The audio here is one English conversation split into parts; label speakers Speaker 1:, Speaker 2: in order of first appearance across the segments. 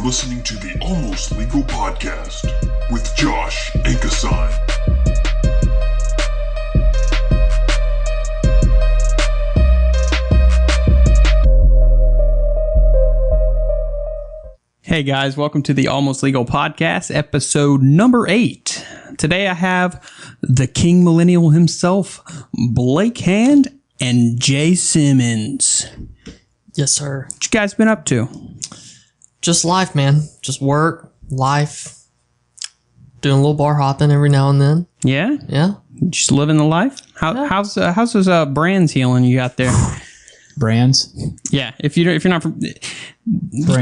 Speaker 1: listening to the Almost Legal Podcast with Josh Ankasan.
Speaker 2: Hey guys, welcome to the Almost Legal Podcast, episode number 8. Today I have the King Millennial himself, Blake Hand, and Jay Simmons.
Speaker 3: Yes, sir.
Speaker 2: What you guys been up to?
Speaker 3: Just life, man. Just work, life. Doing a little bar hopping every now and then.
Speaker 2: Yeah?
Speaker 3: Yeah.
Speaker 2: Just living the life? How's those brands healing you got there?
Speaker 4: Brands?
Speaker 2: Yeah, if you're not from...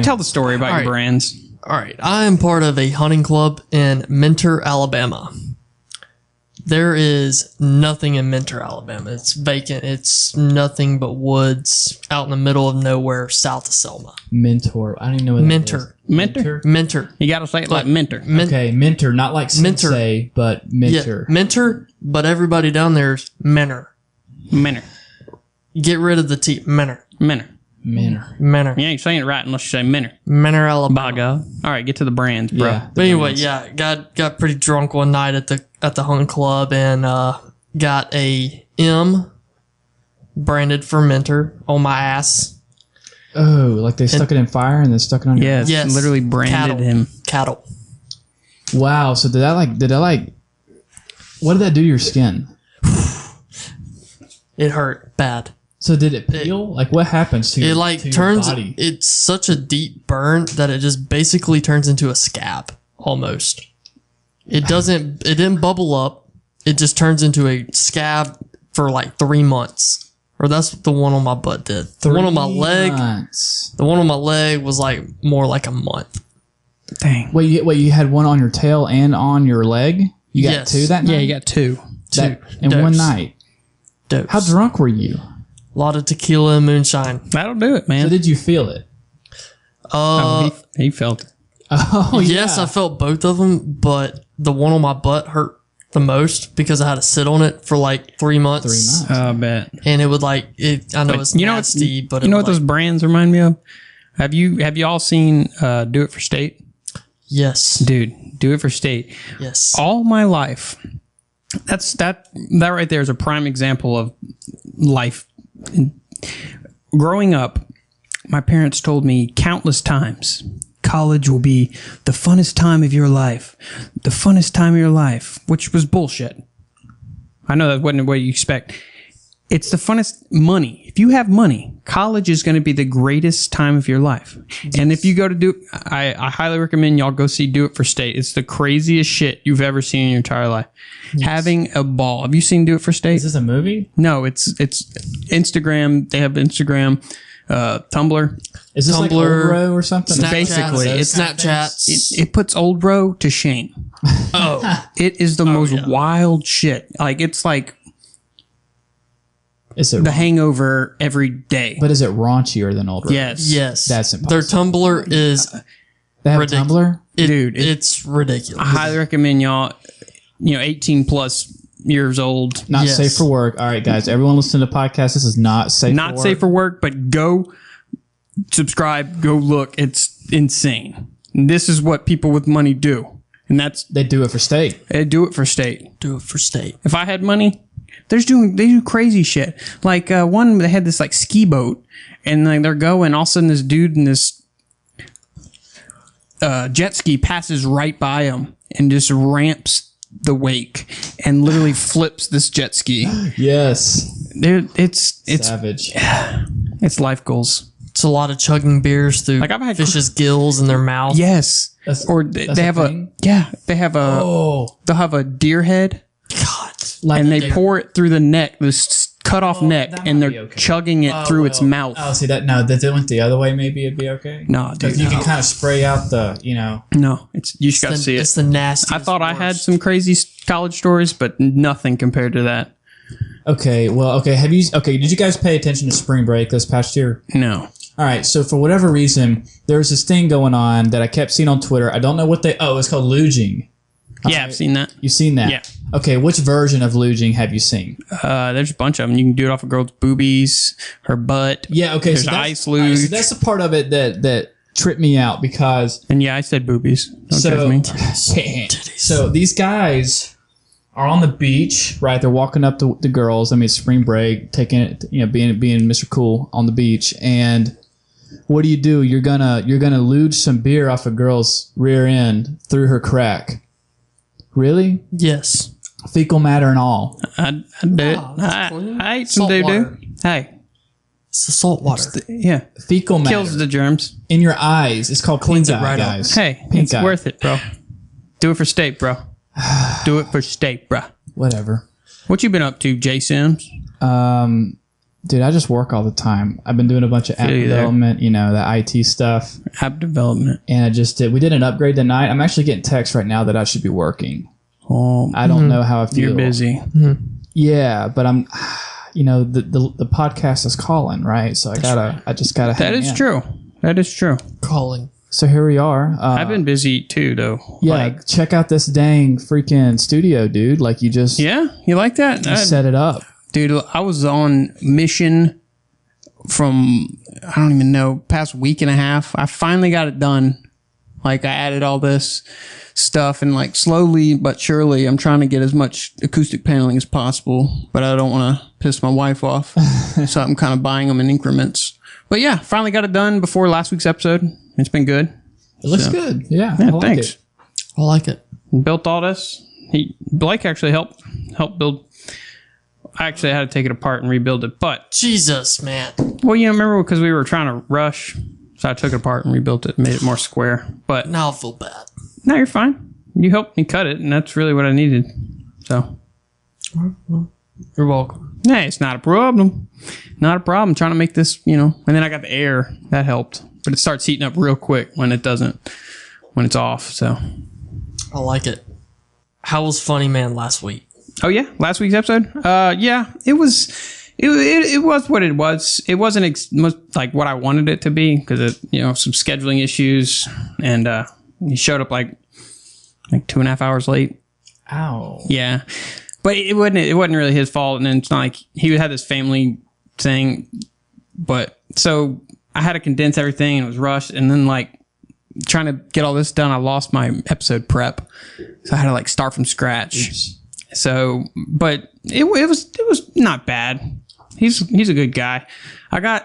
Speaker 2: Tell the story about your brands.
Speaker 3: All right. I am part of a hunting club in Mentor, Alabama. There is nothing in Mentor, Alabama. It's vacant. It's nothing but woods out in the middle of nowhere south of Selma.
Speaker 4: Mentor. I don't even know what that
Speaker 3: Mentor.
Speaker 4: is.
Speaker 2: Mentor?
Speaker 3: Mentor.
Speaker 2: You gotta say it like mentor.
Speaker 4: Okay, mentor. Not like sensei, but mentor.
Speaker 3: Yeah, mentor, but everybody down there is mentor.
Speaker 2: Mentor.
Speaker 3: Get rid of the T. Mentor.
Speaker 2: Mentor.
Speaker 4: Mentor.
Speaker 3: Mentor.
Speaker 2: You ain't saying it right unless you say mentor.
Speaker 3: Mentor, Alabama.
Speaker 2: By God. All right, get to the brands, bro.
Speaker 4: Yeah,
Speaker 3: But anyway, yeah, got pretty drunk one night at the hunt club and got a M branded fermenter on my ass.
Speaker 4: Oh, like they stuck it in fire and then stuck it on your
Speaker 2: Yes,
Speaker 3: Yes.
Speaker 2: literally branded him.
Speaker 3: Cattle.
Speaker 4: Wow, so did that what did that do to your skin?
Speaker 3: It hurt bad.
Speaker 4: So did it peel? Like what happens to your,
Speaker 3: It
Speaker 4: to
Speaker 3: turns.
Speaker 4: your body?
Speaker 3: It's such a deep burn that it just basically turns into a scab almost. It didn't bubble up. It just turns into a scab for like 3 months. Or that's what the one on my butt did. The one on my leg.
Speaker 4: Months.
Speaker 3: The one on my leg was like more like a month.
Speaker 2: Dang.
Speaker 4: Wait, you had one on your tail and on your leg? You got
Speaker 3: Yes.
Speaker 4: two that night?
Speaker 2: Yeah, you got two.
Speaker 4: In
Speaker 3: Dose.
Speaker 4: one night.
Speaker 3: Dose.
Speaker 4: How drunk were you?
Speaker 3: A lot of tequila and moonshine.
Speaker 2: That'll do it, man.
Speaker 4: So did you feel it?
Speaker 2: He felt it.
Speaker 4: Oh,
Speaker 3: Yes,
Speaker 4: yeah.
Speaker 3: I felt both of them, but the one on my butt hurt the most because I had to sit on it for like 3 months.
Speaker 4: 3 months.
Speaker 2: I bet.
Speaker 3: And it would like it. I know it's nasty, but
Speaker 2: you know what
Speaker 3: those?
Speaker 2: those brands remind me of? Have you all seen Do It for State?
Speaker 3: Yes,
Speaker 2: Dude, Do It for State.
Speaker 3: yes.
Speaker 2: All my life, that right there is a prime example of life. Growing up, my parents told me countless times, college will be the funnest time of your life. The funnest time of your life, which was bullshit. I know that wasn't what you expect. It's the funnest money. If you have money, college is going to be the greatest time of your life. Yes. And if you go to I highly recommend y'all go see Do It for State. It's the craziest shit you've ever seen in your entire life. Yes. Having a ball. Have you seen Do It for State?
Speaker 4: Is this a movie?
Speaker 2: No, it's Instagram. They have Instagram, Tumblr.
Speaker 4: Is this
Speaker 3: Tumblr,
Speaker 4: like Old Bro or something?
Speaker 2: Basically,
Speaker 3: it's Snapchats.
Speaker 2: It puts old bro to shame.
Speaker 3: Oh,
Speaker 2: It is the most wild shit. Like, it's like
Speaker 4: Is it
Speaker 2: The Hangover every day.
Speaker 4: But is it raunchier than Old Bro?
Speaker 2: Yes.
Speaker 3: yes.
Speaker 4: That's impossible.
Speaker 3: Their Tumblr is
Speaker 4: They have
Speaker 3: ridiculous.
Speaker 4: Tumblr?
Speaker 2: Dude,
Speaker 3: it's ridiculous.
Speaker 2: I highly recommend y'all, 18 plus years old.
Speaker 4: Not
Speaker 3: Yes.
Speaker 4: safe for work. All right, guys. Everyone listen to the podcast. This is not safe for
Speaker 2: Not
Speaker 4: work.
Speaker 2: safe for work, but go subscribe, go look. It's insane. And this is what people with money do. And
Speaker 4: They do it for state.
Speaker 2: they do it for state.
Speaker 3: Do it for state.
Speaker 2: If I had money, they do crazy shit. Like one, they had this like ski boat, and like they're going. All of a sudden, this dude in this jet ski passes right by them and just ramps the wake and literally flips this jet ski.
Speaker 4: Yes.
Speaker 2: It's
Speaker 4: Savage.
Speaker 2: it's life goals.
Speaker 3: It's a lot of chugging beers through
Speaker 2: Like, I've had
Speaker 3: fish's gills in their mouth.
Speaker 2: Yes,
Speaker 4: That's-
Speaker 2: or
Speaker 4: that's
Speaker 2: they have
Speaker 4: a thing?
Speaker 2: they have a
Speaker 4: Oh.
Speaker 2: they'll have a deer head.
Speaker 3: God.
Speaker 4: Like
Speaker 2: And they pour it through the neck, this cut off neck,
Speaker 4: that
Speaker 2: and
Speaker 4: might
Speaker 2: they're
Speaker 4: be okay.
Speaker 2: chugging it through its mouth.
Speaker 4: Oh, see that? No, that they went the other way. Maybe it'd be okay.
Speaker 2: No, dude,
Speaker 4: Because you can kind of spray out the,
Speaker 2: no, you just gotta see
Speaker 3: It's
Speaker 2: it.
Speaker 3: the nastiest.
Speaker 2: I thought I had
Speaker 3: worst.
Speaker 2: some crazy college stories, but nothing compared to that.
Speaker 4: Okay, well, okay. Did you guys pay attention to spring break this past year?
Speaker 2: No.
Speaker 4: All right, so for whatever reason, there was this thing going on that I kept seeing on Twitter. I don't know what it's called luging.
Speaker 2: Yeah, I've seen that.
Speaker 4: You've seen that?
Speaker 2: Yeah.
Speaker 4: Okay, which version of luging have you seen?
Speaker 2: There's a bunch of them. You can do it off a girl's boobies, her butt.
Speaker 4: Yeah, okay.
Speaker 2: There's
Speaker 4: so
Speaker 2: ice
Speaker 4: all right,
Speaker 2: luge.
Speaker 4: so that's the part of it that trip me out because
Speaker 2: And yeah, I said boobies. Don't judge me.
Speaker 4: So these guys are on the beach, right? They're walking up to the girls. I mean, it's spring break, taking it, being Mr. Cool on the beach. And what do? You're gonna luge some beer off a girl's rear end through her crack. Really?
Speaker 3: Yes.
Speaker 4: Fecal matter and all.
Speaker 2: I did. I ate some doo doo. Hey,
Speaker 3: It's the salt water.
Speaker 2: yeah,
Speaker 4: Fecal matter
Speaker 2: kills the germs.
Speaker 4: in your eyes. It's called
Speaker 3: Cleans
Speaker 4: pink
Speaker 3: it
Speaker 4: eye,
Speaker 3: right up.
Speaker 4: guys.
Speaker 2: Hey,
Speaker 4: Pink
Speaker 2: it's
Speaker 4: eye.
Speaker 2: worth it, bro. Do it for steak, bro. Do it for steak, bro.
Speaker 4: Whatever.
Speaker 2: What you been up to, Jay Sims?
Speaker 4: Dude, I just work all the time. I've been doing a bunch of app
Speaker 2: Feel you there.
Speaker 4: development, the IT stuff.
Speaker 2: App development.
Speaker 4: And we did an upgrade tonight. I'm actually getting texts right now that I should be working.
Speaker 2: Oh,
Speaker 4: I don't know how I feel.
Speaker 2: you're busy.
Speaker 4: Yeah, but I'm, the podcast is calling, right? So I just gotta.
Speaker 2: That
Speaker 4: hang
Speaker 2: is
Speaker 4: in.
Speaker 2: true. That is true.
Speaker 3: Calling.
Speaker 4: So here we are.
Speaker 2: I've been busy too, though.
Speaker 4: Yeah, check out this dang freaking studio, dude. Like you just
Speaker 2: Yeah, you like that?
Speaker 4: set it up.
Speaker 2: Dude, I was on mission from, I don't even know, past week and a half. I finally got it done. Like, I added all this stuff, and like slowly but surely, I'm trying to get as much acoustic paneling as possible, but I don't want to piss my wife off. So I'm kind of buying them in increments. But yeah, finally got it done before last week's episode. It's been good.
Speaker 4: It looks good. Yeah,
Speaker 2: Yeah,
Speaker 4: I like
Speaker 2: thanks.
Speaker 4: it.
Speaker 3: I like it.
Speaker 2: Built all this. Blake actually helped build. I actually had to take it apart and rebuild it, but
Speaker 3: Jesus, man.
Speaker 2: well, remember because we were trying to rush, so I took it apart and rebuilt it, made it more square. But
Speaker 3: Now I feel bad.
Speaker 2: no, you're fine. You helped me cut it, and that's really what I needed. So,
Speaker 3: You're welcome.
Speaker 2: hey, it's not a problem. Not a problem. Trying to make this, and then I got the air that helped, but it starts heating up real quick when it's off. So,
Speaker 3: I like it. How was Funny Man last week?
Speaker 2: oh yeah, last week's episode. Yeah, it was. It was what it was. It wasn't like what I wanted it to be because some scheduling issues, and he showed up like 2.5 hours late.
Speaker 4: Ow.
Speaker 2: Yeah, but it wasn't really his fault, and it's not like he had this family thing. But so I had to condense everything, and it was rushed, and then like trying to get all this done, I lost my episode prep, so I had to start from scratch.
Speaker 4: Oops.
Speaker 2: So, but it was not bad. He's a good guy. I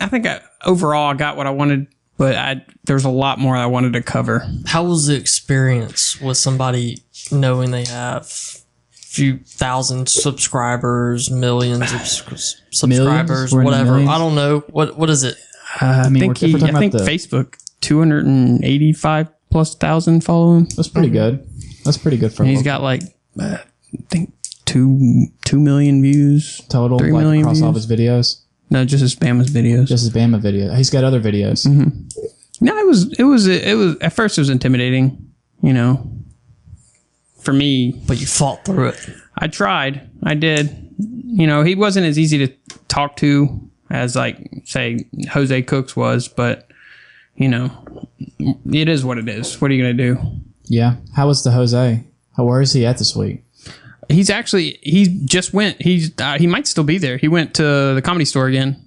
Speaker 2: think overall I got what I wanted, but there's a lot more I wanted to cover.
Speaker 3: How was the experience with somebody knowing they have few thousand subscribers, millions of subscribers,
Speaker 4: We're in the
Speaker 3: whatever?
Speaker 4: millions?
Speaker 3: I don't know. What is it?
Speaker 4: I mean,
Speaker 2: I think Facebook 285,000+ follow him.
Speaker 4: That's pretty good. That's pretty good for
Speaker 2: And he's
Speaker 4: him.
Speaker 2: got I think 2 million views
Speaker 4: Total
Speaker 2: 3 million
Speaker 4: across all
Speaker 2: views.
Speaker 4: of his videos.
Speaker 2: No, just his Bama's videos.
Speaker 4: Just his Bama video. He's got other videos.
Speaker 2: No, it was at first it was intimidating, for me.
Speaker 3: But you fought through it.
Speaker 2: I tried. I did. He wasn't as easy to talk to as say Jose Cooks was, but it is what it is. What are you going to do?
Speaker 4: Yeah. How was the Jose? Where is he at this week?
Speaker 2: He just went. He might still be there. He went to the Comedy Store again.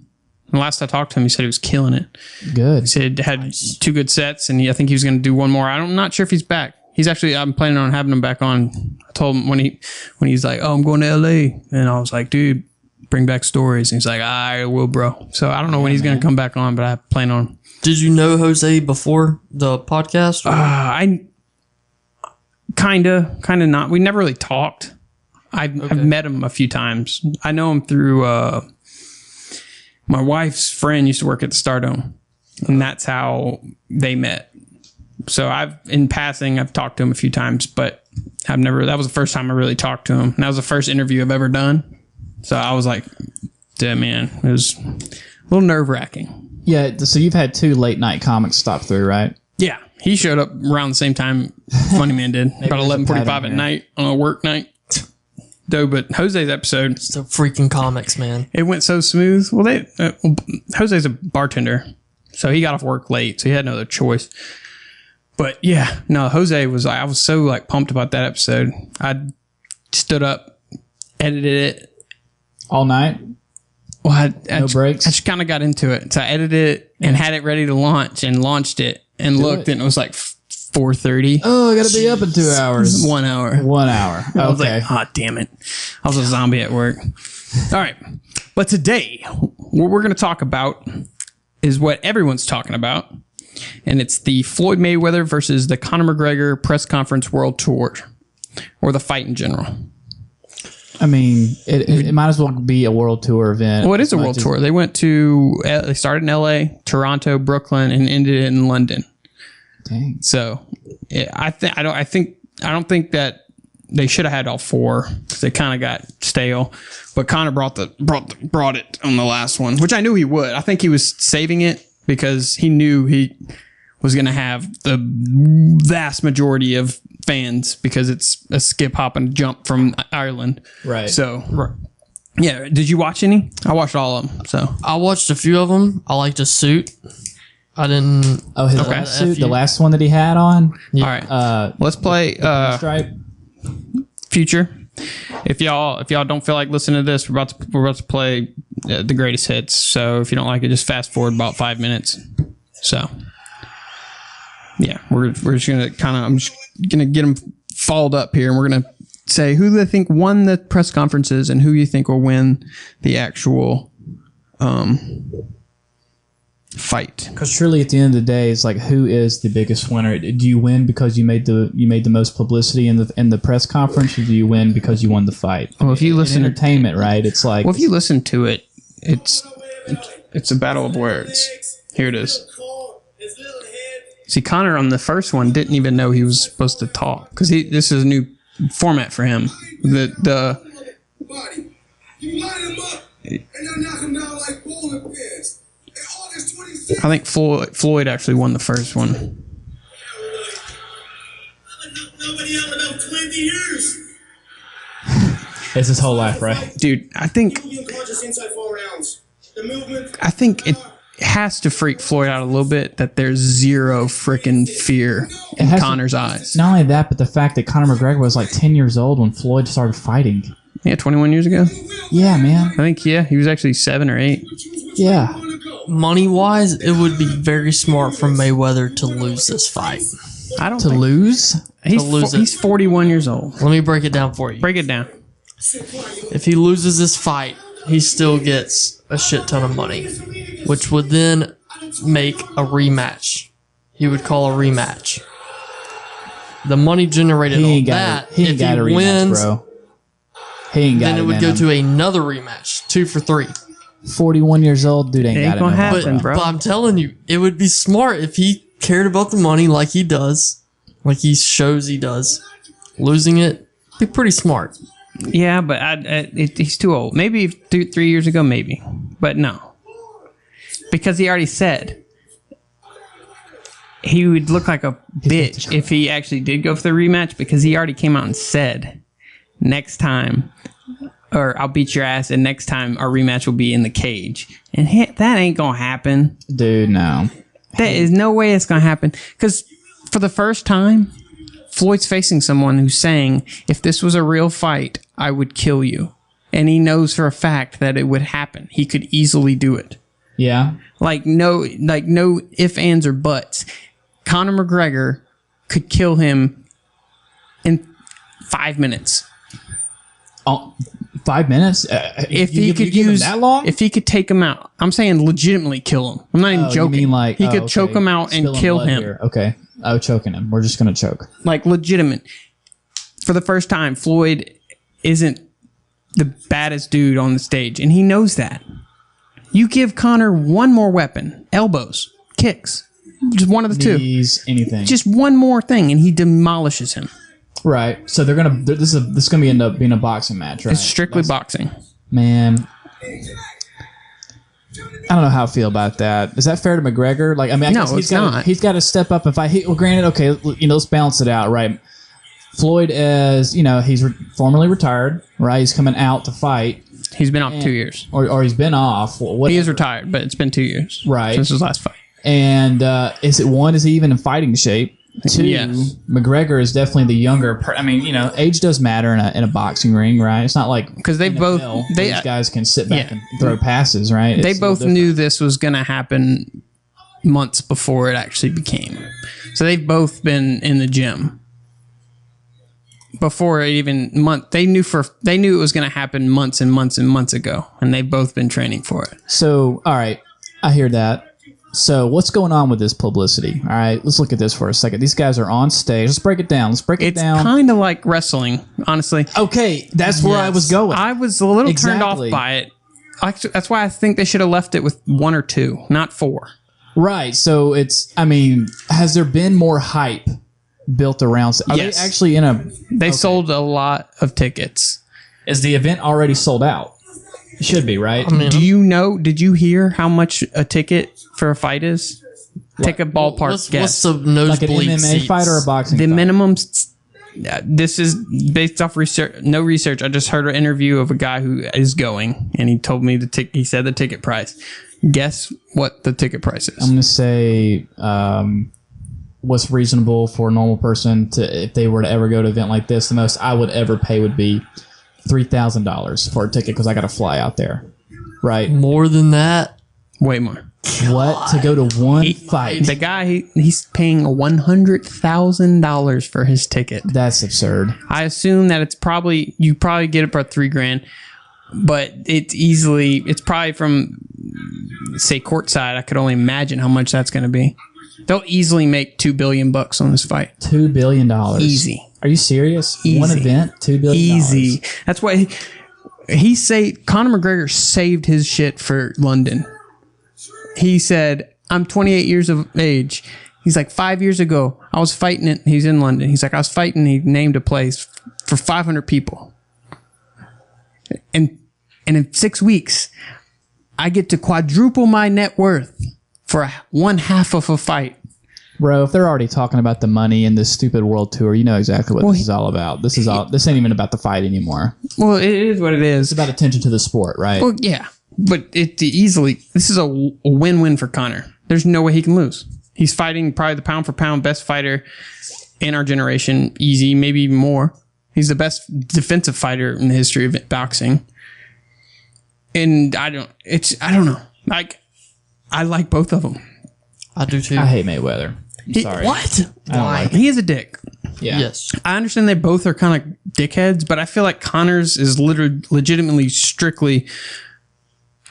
Speaker 2: And last I talked to him, he said he was killing it.
Speaker 4: Good.
Speaker 2: He said had 2 good sets, and I think he was going to do one more. I'm not sure if he's back. I'm planning on having him back on. I told him when he's like, "Oh, I'm going to LA," and I was like, "Dude, bring back stories." And he's like, "I will, bro." So I don't know when he's going to come back on, but I plan on.
Speaker 3: Did you know Jose before the podcast?
Speaker 2: I kind of not. We never really talked. I've met him a few times. I know him through my wife's friend used to work at the Stardome, and that's how they met. So in passing, I've talked to him a few times, but that was the first time I really talked to him. And that was the first interview I've ever done. So I was like, damn, man, it was a little nerve wracking.
Speaker 4: Yeah. So you've had 2 late night comics stop through, right?
Speaker 2: Yeah. He showed up around the same time Funny Man did, about
Speaker 4: there's a
Speaker 2: 11:45
Speaker 4: pattern
Speaker 2: at
Speaker 4: here.
Speaker 2: night on a work night. Though, but Jose's episode,
Speaker 3: It's the freaking comics, man.
Speaker 2: it went so smooth. Well, Jose's a bartender, so he got off work late, so he had no other choice. But yeah, no, I was so pumped about that episode. I stood up, edited it
Speaker 4: All night?
Speaker 2: Well, I
Speaker 4: No breaks?
Speaker 2: I just kind of got into it. So I edited it and had it ready to launch and launched it and looked and it was like 4:30.
Speaker 4: Oh, I got to be up in 2 hours.
Speaker 2: 1 hour.
Speaker 4: 1 hour. Okay.
Speaker 2: I was like, oh, damn it. I was a zombie at work. All right. But today, what we're going to talk about is what everyone's talking about. And it's the Floyd Mayweather versus the Conor McGregor press conference world tour, or the fight in general.
Speaker 4: I mean, it might as well be a world tour event.
Speaker 2: Well, it is a world tour. They they started in LA, Toronto, Brooklyn, and ended in London.
Speaker 4: Dang.
Speaker 2: So, I don't think that they should have had all four because they kind of got stale. But Conor brought it on the last one, which I knew he would. I think he was saving it because he knew he was going to have the vast majority of fans because it's a skip, hop, and jump from Ireland.
Speaker 4: Right.
Speaker 2: So, yeah. Did you watch any? I watched all of them. So
Speaker 3: I watched a few of them. I liked his suit. I didn't.
Speaker 4: Oh, his last suit, the last one that he had on.
Speaker 2: Yeah. All right. Let's play
Speaker 4: Stripe.
Speaker 2: Future. If y'all don't feel like listening to this, we're about to play the greatest hits. So if you don't like it, just fast forward about 5 minutes. So yeah, we're just gonna I'm just gonna get them followed up here, and we're gonna say who they think won the press conferences and who you think will win the actual fight.
Speaker 4: Because surely at the end of the day, it's like, who is the biggest winner? Do you win because you made the most publicity in the press conference, or do you win because you won the fight?
Speaker 2: Well, if you listen
Speaker 4: to entertainment, right? It's like,
Speaker 2: well, if you listen to it, it's a battle of words. Here it is. See, Conor on the first one didn't even know he was supposed to talk because this is a new format for him. You line him up and you knock him down like bowling pins. I think Floyd actually won the first one. Nobody else about 20 years.
Speaker 4: It's his whole life, right?
Speaker 2: Dude, I think it has to freak Floyd out a little bit that there's zero freaking fear in Conor's eyes.
Speaker 4: Not only that, but the fact that Conor McGregor was like 10 years old when Floyd started fighting.
Speaker 2: Yeah, 21 years ago.
Speaker 4: Yeah, man.
Speaker 2: I think, he was actually 7 or 8.
Speaker 4: Yeah.
Speaker 3: Money-wise, it would be very smart for Mayweather to lose this fight.
Speaker 2: I don't
Speaker 4: to
Speaker 2: think
Speaker 4: lose?
Speaker 2: He's 41 years old.
Speaker 3: Let me break it down for you.
Speaker 2: Break it down.
Speaker 3: If he loses this fight, he still gets a shit ton of money, which would then make a rematch. He would call a rematch. The money generated on that,
Speaker 4: he ain't got a rematch,
Speaker 3: wins,
Speaker 4: bro. He ain't got it.
Speaker 3: Then it would go to another rematch, 2 for 3.
Speaker 4: 41 years old, dude ain't got it.
Speaker 2: Gonna happen, bro.
Speaker 3: But I'm telling you, it would be smart if he cared about the money like he does, like he shows he does. Losing it, be pretty smart.
Speaker 2: Yeah, but he's too old. Maybe 3 years ago, maybe. But no. Because he already said he would look like a bitch if he actually did go for the rematch, because he already came out and said, next time, or I'll beat your ass, and next time our rematch will be in the cage. And that ain't going to happen.
Speaker 4: Dude, no.
Speaker 2: There is no way it's going to happen. Because for the first time, Floyd's facing someone who's saying, if this was a real fight, I would kill you. And he knows for a fact that it would happen. He could easily do it.
Speaker 4: Yeah.
Speaker 2: Like no ifs, ands, or buts. Conor McGregor could kill him in 5 minutes.
Speaker 4: Oh, 5 minutes?
Speaker 2: If he could use
Speaker 4: that long?
Speaker 2: If he could take him out, I'm saying legitimately kill him. I'm not even joking.
Speaker 4: You mean like,
Speaker 2: he could choke him out and kill him.
Speaker 4: Here. Okay. Oh, choking him. We're just gonna choke.
Speaker 2: Like legitimate. For the first time, Floyd isn't the baddest dude on the stage, and he knows that. You give Conor one more weapon, elbows, kicks, just one of the two.
Speaker 4: Knees, anything.
Speaker 2: Just one more thing, and he demolishes him.
Speaker 4: Right. So they're gonna. This is gonna end up being a boxing match, right?
Speaker 2: It's strictly boxing.
Speaker 4: Man, I don't know how I feel about that. Is that fair to McGregor? Like, I mean, I guess
Speaker 2: it's not.
Speaker 4: He's got to step up and fight. Well, granted, okay, let's balance it out, right? Floyd, as he's formerly retired, right? He's coming out to fight.
Speaker 2: He's been off 2 years,
Speaker 4: or he's been off.
Speaker 2: He is retired, but it's been 2 years,
Speaker 4: right,
Speaker 2: since his last fight.
Speaker 4: And is he even in fighting shape? Two,
Speaker 2: Yes.
Speaker 4: McGregor is definitely the younger. I mean, age does matter in a boxing ring, right? It's not like
Speaker 2: Because they
Speaker 4: NFL,
Speaker 2: both
Speaker 4: where
Speaker 2: they
Speaker 4: these guys can sit back and throw passes, right?
Speaker 2: they
Speaker 4: It's a little
Speaker 2: both knew this was going to happen months before it actually became. So they've both been in the gym before it even They knew it was going to happen months and months and months ago, and they've both been training for it.
Speaker 4: So, all right, I hear that. So, what's going on with this publicity? All right, let's look at this for a second. These guys are on stage. Let's break it down.
Speaker 2: It's kind of like wrestling, honestly.
Speaker 4: Okay, that's where I was going.
Speaker 2: I was a little turned off
Speaker 4: Exactly.
Speaker 2: by it. Actually, that's why I think they should have left it with 1 or 2, not 4.
Speaker 4: Right. So has there been more hype built around? Are
Speaker 2: Yes.
Speaker 4: they actually in a?
Speaker 2: They sold a lot of tickets.
Speaker 4: Is the event already sold out? It should be, right?
Speaker 2: Did you hear how much a ticket for a fight is? Take a ballpark
Speaker 3: What's
Speaker 2: guess.
Speaker 3: the
Speaker 4: like an
Speaker 3: nosebleed
Speaker 4: MMA
Speaker 3: seats?
Speaker 4: fight or a boxing
Speaker 2: The
Speaker 4: fight?
Speaker 2: minimum. This is based off research. No research. I just heard an interview of a guy who is going, and he told me he said the ticket price. Guess what the ticket price is?
Speaker 4: I'm going to say what's reasonable for a normal person if they were to ever go to an event like this. The most I would ever pay would be $3,000 for a ticket because I got to fly out there. Right?
Speaker 3: More than that?
Speaker 2: Way more.
Speaker 4: What? To go to one fight?
Speaker 2: The guy, he's paying $100,000 for his ticket.
Speaker 4: That's absurd.
Speaker 2: I assume that you probably get it for $3,000, but it's probably from, say, courtside. I could only imagine how much that's going to be. They'll easily make $2 billion on this fight.
Speaker 4: $2 billion.
Speaker 2: Easy.
Speaker 4: Are you serious?
Speaker 2: Easy.
Speaker 4: One event, $2 billion.
Speaker 2: Easy. That's why Conor McGregor saved his shit for London. He said, I'm 28 years of age. He's like, 5 years ago, I was fighting it. He's in London. He's like, I was fighting. He named a place for 500 people. And in 6 weeks, I get to quadruple my net worth for 1/2 of a fight.
Speaker 4: Bro, if they're already talking about the money in this stupid world tour, you know exactly what this is all about. This ain't even about the fight anymore.
Speaker 2: Well, it is what it is.
Speaker 4: It's about attention to the sport, right?
Speaker 2: Well, yeah. But this is a win-win for Conor. There's no way he can lose. He's fighting probably the pound-for-pound best fighter in our generation. Easy, maybe even more. He's the best defensive fighter in the history of boxing. And I don't know. Like, I like both of them.
Speaker 3: I do too.
Speaker 4: I hate Mayweather. I'm sorry.
Speaker 3: What?
Speaker 4: I don't like
Speaker 2: He is a dick.
Speaker 4: Yeah.
Speaker 3: Yes.
Speaker 2: I understand they both are kind of dickheads, but I feel like Conor's is legitimately strictly,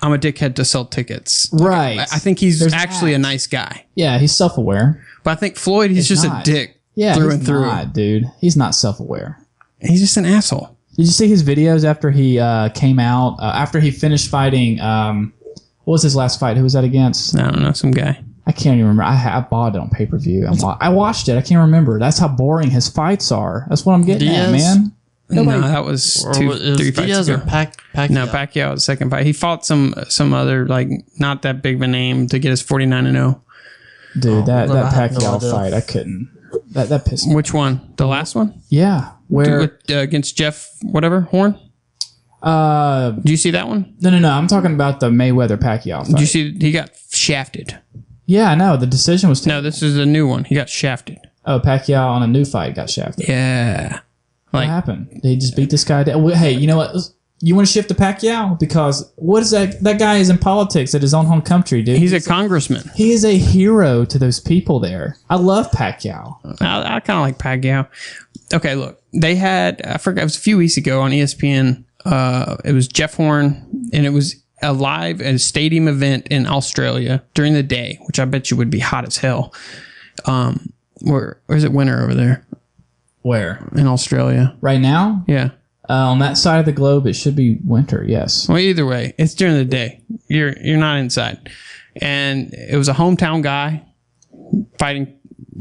Speaker 2: I'm a dickhead to sell tickets.
Speaker 4: Right.
Speaker 2: I think he's
Speaker 4: There's
Speaker 2: actually
Speaker 4: that.
Speaker 2: a nice guy.
Speaker 4: Yeah, he's self-aware.
Speaker 2: But I think Floyd, he's just
Speaker 4: not.
Speaker 2: a dick
Speaker 4: Yeah,
Speaker 2: through
Speaker 4: he's
Speaker 2: and through.
Speaker 4: not, dude. He's not self-aware.
Speaker 2: He's just an asshole.
Speaker 4: Did you see his videos after he came out, after he finished fighting, what was his last fight? Who was that against?
Speaker 2: I don't know, some guy.
Speaker 4: I can't even remember. I bought it on pay-per-view. I watched it. I can't remember. That's how boring his fights are. That's what I'm getting at,
Speaker 3: Diaz?
Speaker 4: man.
Speaker 2: No, that was
Speaker 3: Or
Speaker 2: three
Speaker 3: is
Speaker 2: fights
Speaker 3: Diaz
Speaker 2: ago.
Speaker 3: or Pacquiao?
Speaker 2: No, Pacquiao's second fight. He fought some other, like, not that big of a name to get his 49-0.
Speaker 4: Dude, that
Speaker 3: I have no
Speaker 4: Pacquiao
Speaker 3: idea.
Speaker 4: fight, I couldn't. That pissed me.
Speaker 2: Which one? The last one?
Speaker 4: Yeah. Where?
Speaker 2: Against Jeff, whatever, Horn?
Speaker 4: No.
Speaker 2: Do you see that one?
Speaker 4: I'm talking about the Mayweather Pacquiao fight.
Speaker 2: Did you see he got shafted?
Speaker 4: Yeah, I know. The decision was.
Speaker 2: No, this is a new one. He got shafted.
Speaker 4: Oh, Pacquiao on a new fight got shafted.
Speaker 2: Yeah.
Speaker 4: What
Speaker 2: Like,
Speaker 4: happened? Did he just beat this guy down? Hey, you know what? You want to shift to Pacquiao? Because what is that? That guy is in politics at his own home country, dude.
Speaker 2: he's a congressman.
Speaker 4: He is a hero to those people there. I love Pacquiao.
Speaker 2: I kind of like Pacquiao. Okay, look. They had, I forgot, it was a few weeks ago on ESPN. It was Jeff Horn, and it was at a stadium event in Australia during the day, which I bet you would be hot as hell. Where's it winter over there
Speaker 4: Where?
Speaker 2: in Australia?
Speaker 4: Right now?
Speaker 2: Yeah.
Speaker 4: On that side of the globe, it should be winter, yes.
Speaker 2: Well, either way, it's during the day. You're not inside. And it was a hometown guy fighting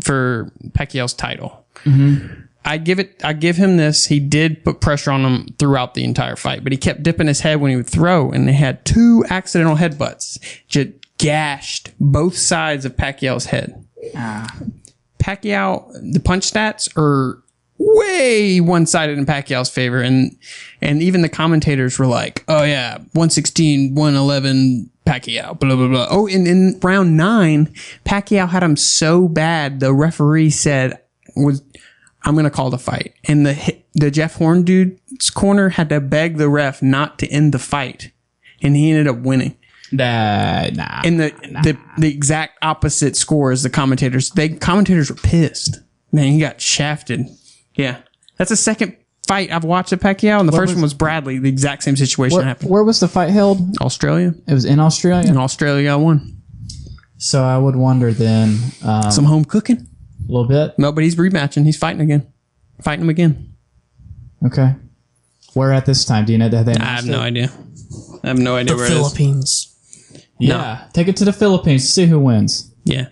Speaker 2: for Pacquiao's title. Mm-hmm. I give him this. He did put pressure on him throughout the entire fight, but he kept dipping his head when he would throw, and they had 2 accidental headbutts. Just gashed both sides of Pacquiao's head. Pacquiao, the punch stats are way one-sided in Pacquiao's favor, and even the commentators were like, oh yeah, 116, 111 Pacquiao, blah, blah, blah. Oh, and in round 9, Pacquiao had him so bad, the referee said, I'm going to call the fight. And the Jeff Horn dude's corner had to beg the ref not to end the fight. And he ended up winning. And the exact opposite score as the commentators. Commentators were pissed. Man, he got shafted. Yeah. That's the second fight I've watched at Pacquiao, and the first one was Bradley. The exact same situation happened.
Speaker 4: Where was the fight held?
Speaker 2: Australia.
Speaker 4: It was in Australia?
Speaker 2: In Australia, I won.
Speaker 4: So I would wonder then...
Speaker 2: some home cooking?
Speaker 4: A little bit?
Speaker 2: No, but he's rematching. He's fighting again. Fighting him again.
Speaker 4: Okay. Where at this time? Do you know that?
Speaker 2: I have no idea. I have no idea where it is.
Speaker 3: The Philippines.
Speaker 4: Yeah. No. Take it to the Philippines to see who wins.
Speaker 2: Yeah.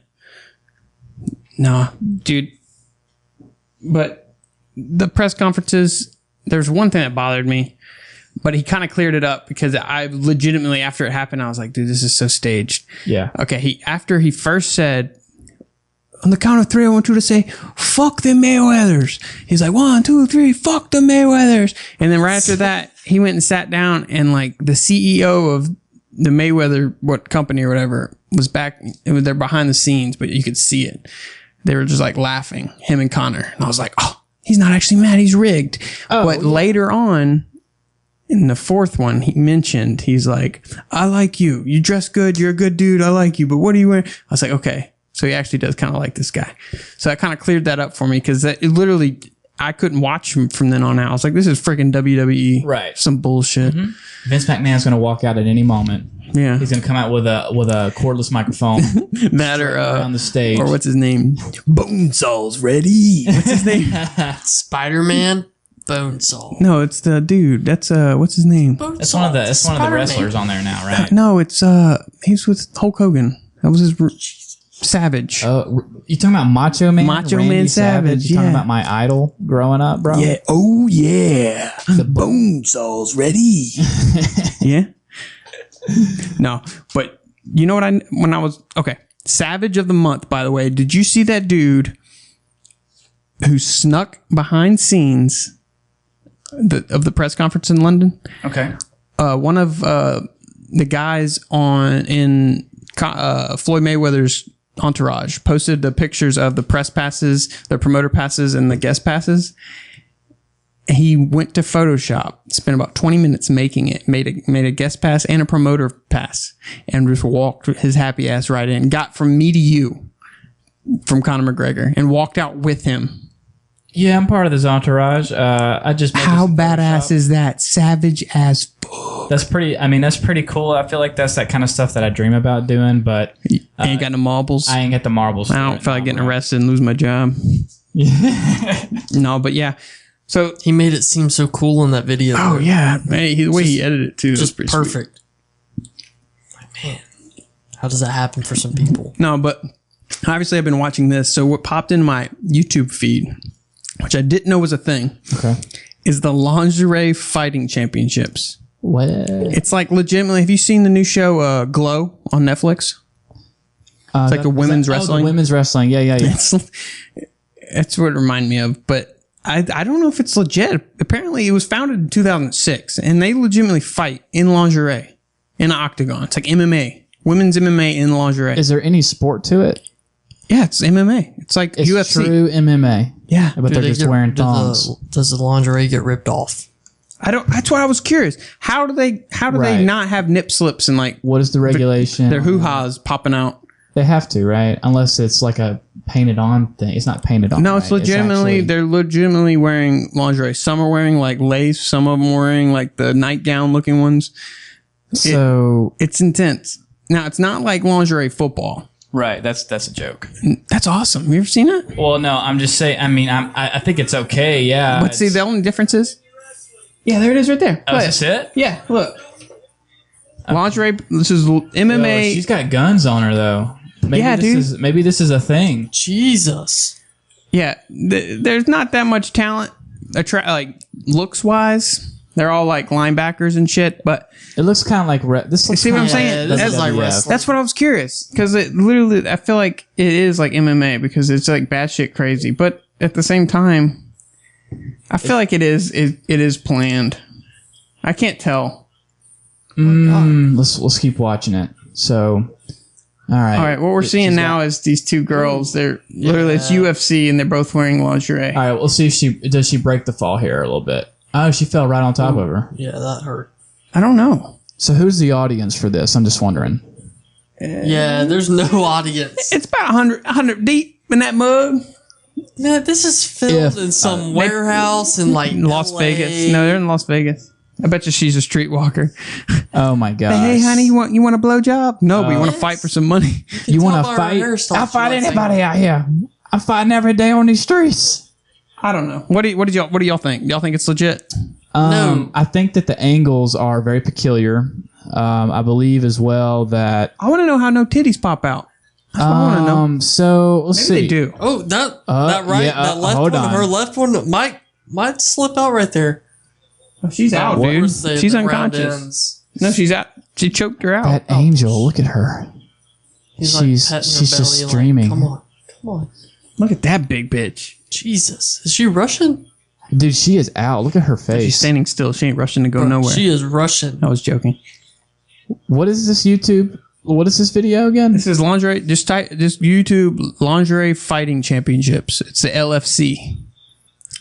Speaker 2: No, dude. But the press conferences, there's one thing that bothered me, but he kind of cleared it up because I legitimately, after it happened, I was like, dude, this is so staged.
Speaker 4: Yeah.
Speaker 2: Okay. After he first said, on the count of 3, I want you to say, fuck the Mayweathers. He's like, 1, 2, 3, fuck the Mayweathers. And then right after that, he went and sat down, and like the CEO of the Mayweather, company or whatever, was back. They're behind the scenes, but you could see it. They were just like laughing, him and Connor. And I was like, oh, he's not actually mad. He's rigged. Oh, but later on, in the fourth one, he mentioned, he's like, I like you. You dress good. You're a good dude. I like you. But what are you wearing? I was like, okay. So he actually does kind of like this guy. So that kind of cleared that up for me because it literally, I couldn't watch him from then on out. I was like, this is freaking WWE.
Speaker 4: Right.
Speaker 2: Some bullshit.
Speaker 4: Mm-hmm. Vince McMahon's going to walk out at any moment.
Speaker 2: Yeah.
Speaker 4: He's going to come out with a cordless microphone.
Speaker 2: That or
Speaker 4: on the stage.
Speaker 2: Or what's his name? Bonesaw's ready. What's his name?
Speaker 3: Spider-Man. Bonesaw.
Speaker 2: No, it's the dude. That's what's his name?
Speaker 4: That's one of the wrestlers on there now, right?
Speaker 2: No, it's he's with Hulk Hogan. That was his Savage.
Speaker 4: You talking about Macho Man?
Speaker 2: Macho
Speaker 4: Randy
Speaker 2: Man Savage.
Speaker 4: You talking about my idol growing up, bro?
Speaker 2: Yeah. Oh yeah. The Bonesaw's ready. Yeah. No, but you know what Savage of the Month, by the way. Did you see that dude who snuck behind scenes of the press conference in London?
Speaker 4: Okay.
Speaker 2: One of the guys in Floyd Mayweather's entourage posted the pictures of the press passes, the promoter passes, and the guest passes. He went to Photoshop, spent about 20 minutes making it, made a guest pass and a promoter pass, and just walked his happy ass right in. Got from me to you from Conor McGregor and walked out with him.
Speaker 4: Yeah, I'm part of this entourage. I just
Speaker 2: how badass is that? Savage as fuck.
Speaker 4: That's pretty. I mean, that's pretty cool. I feel like that's that kind of stuff that I dream about doing. But
Speaker 2: ain't got no marbles.
Speaker 4: I ain't got the marbles.
Speaker 2: I don't feel like getting arrested and lose my job. No, but yeah. So
Speaker 3: he made it seem so cool in that video.
Speaker 2: Oh yeah, man, the way he edited it too,
Speaker 3: just was perfect. Like, man, how does that happen for some people?
Speaker 2: No, but obviously I've been watching this. So what popped in my YouTube feed, which I didn't know was a thing, is the Lingerie Fighting Championships.
Speaker 4: What?
Speaker 2: It's like legitimately. Have you seen the new show Glow on Netflix? It's like the women's wrestling.
Speaker 4: The women's wrestling. Yeah.
Speaker 2: That's what it reminded me of. But I don't know if it's legit. Apparently, it was founded in 2006, and they legitimately fight in lingerie in an octagon. It's like MMA, women's MMA in lingerie.
Speaker 4: Is there any sport to it?
Speaker 2: Yeah, it's MMA. It's like
Speaker 4: it's
Speaker 2: UFC.
Speaker 4: True MMA.
Speaker 2: Yeah,
Speaker 4: but they're just wearing thongs.
Speaker 3: Does the lingerie get ripped off?
Speaker 2: I don't. That's why I was curious. How do they not have nip slips and like
Speaker 4: what is the regulation?
Speaker 2: Their hoo-has popping out.
Speaker 4: They have to, right? Unless it's like a painted on thing. It's not painted on.
Speaker 2: No, it's legitimately, they're legitimately wearing lingerie. Some are wearing like lace. Some of them wearing like the nightgown looking ones.
Speaker 4: So
Speaker 2: it's intense. Now it's not like lingerie football.
Speaker 4: Right. That's a joke.
Speaker 2: That's awesome. You ever seen it?
Speaker 4: Well, no, I'm just saying, I mean, I think it's okay. Yeah.
Speaker 2: But see, the only difference is, yeah, there it is right there.
Speaker 4: Oh, is this it?
Speaker 2: Yeah. Look. Lingerie. This is MMA.
Speaker 4: Yo, she's got guns on her though. Maybe this is a thing.
Speaker 3: Jesus.
Speaker 2: Yeah, there's not that much talent, like looks wise. They're all like linebackers and shit, but
Speaker 4: it looks kind of like this. Looks
Speaker 2: see what I'm saying?
Speaker 3: Yeah, this is like wrestling.
Speaker 2: That's what I was curious because it literally, I feel like it is like MMA because it's like batshit crazy, but at the same time, I feel like it is planned. I can't tell.
Speaker 4: Let's keep watching it. So, all right.
Speaker 2: All right, what we're seeing now is these two girls. They're literally it's UFC, and they're both wearing lingerie.
Speaker 4: All right, we'll see if she break the fall here a little bit. Oh, she fell right on top of her.
Speaker 3: Yeah, that hurt.
Speaker 2: I don't know.
Speaker 4: So who's the audience for this? I'm just wondering.
Speaker 3: Yeah, there's no audience.
Speaker 2: It's about 100 deep in that mug.
Speaker 3: Man, this is filmed in some warehouse in like
Speaker 2: Las
Speaker 3: LA.
Speaker 2: Vegas. No, they're in Las Vegas. I bet you she's a streetwalker.
Speaker 4: Oh my god!
Speaker 2: Hey, honey, you want a blowjob? No, but you want to fight for some money.
Speaker 4: You want to fight? I'll fight anybody out here. I'm fighting every day on these streets.
Speaker 2: I don't know. What do y'all think? Y'all think it's legit?
Speaker 3: No.
Speaker 4: I think that the angles are very peculiar. I believe as well that
Speaker 2: I want to know how no titties pop out. That's what I want to know.
Speaker 4: So let's see.
Speaker 2: Maybe they do.
Speaker 3: Oh, that right,
Speaker 4: yeah,
Speaker 3: that left
Speaker 4: hold
Speaker 3: one,
Speaker 4: on.
Speaker 3: her left one might slip out right there.
Speaker 2: Oh, she's out,
Speaker 3: Or
Speaker 2: dude.
Speaker 3: say
Speaker 2: She's
Speaker 3: the round
Speaker 2: unconscious.
Speaker 3: ends.
Speaker 2: No, she's out. She choked her out.
Speaker 4: That angel. Look at her.
Speaker 3: He's
Speaker 4: She's
Speaker 3: petting her
Speaker 4: just
Speaker 3: belly,
Speaker 4: streaming.
Speaker 3: Come on.
Speaker 2: Look at that big bitch.
Speaker 3: Jesus, is she Russian?
Speaker 4: Dude, she is out. Look at her
Speaker 2: She's
Speaker 4: face.
Speaker 2: standing still. She ain't rushing to go nowhere.
Speaker 3: She is Russian.
Speaker 2: I was joking.
Speaker 4: What is this YouTube? What is this video again?
Speaker 2: This is lingerie. Just YouTube lingerie fighting championships. It's the LFC.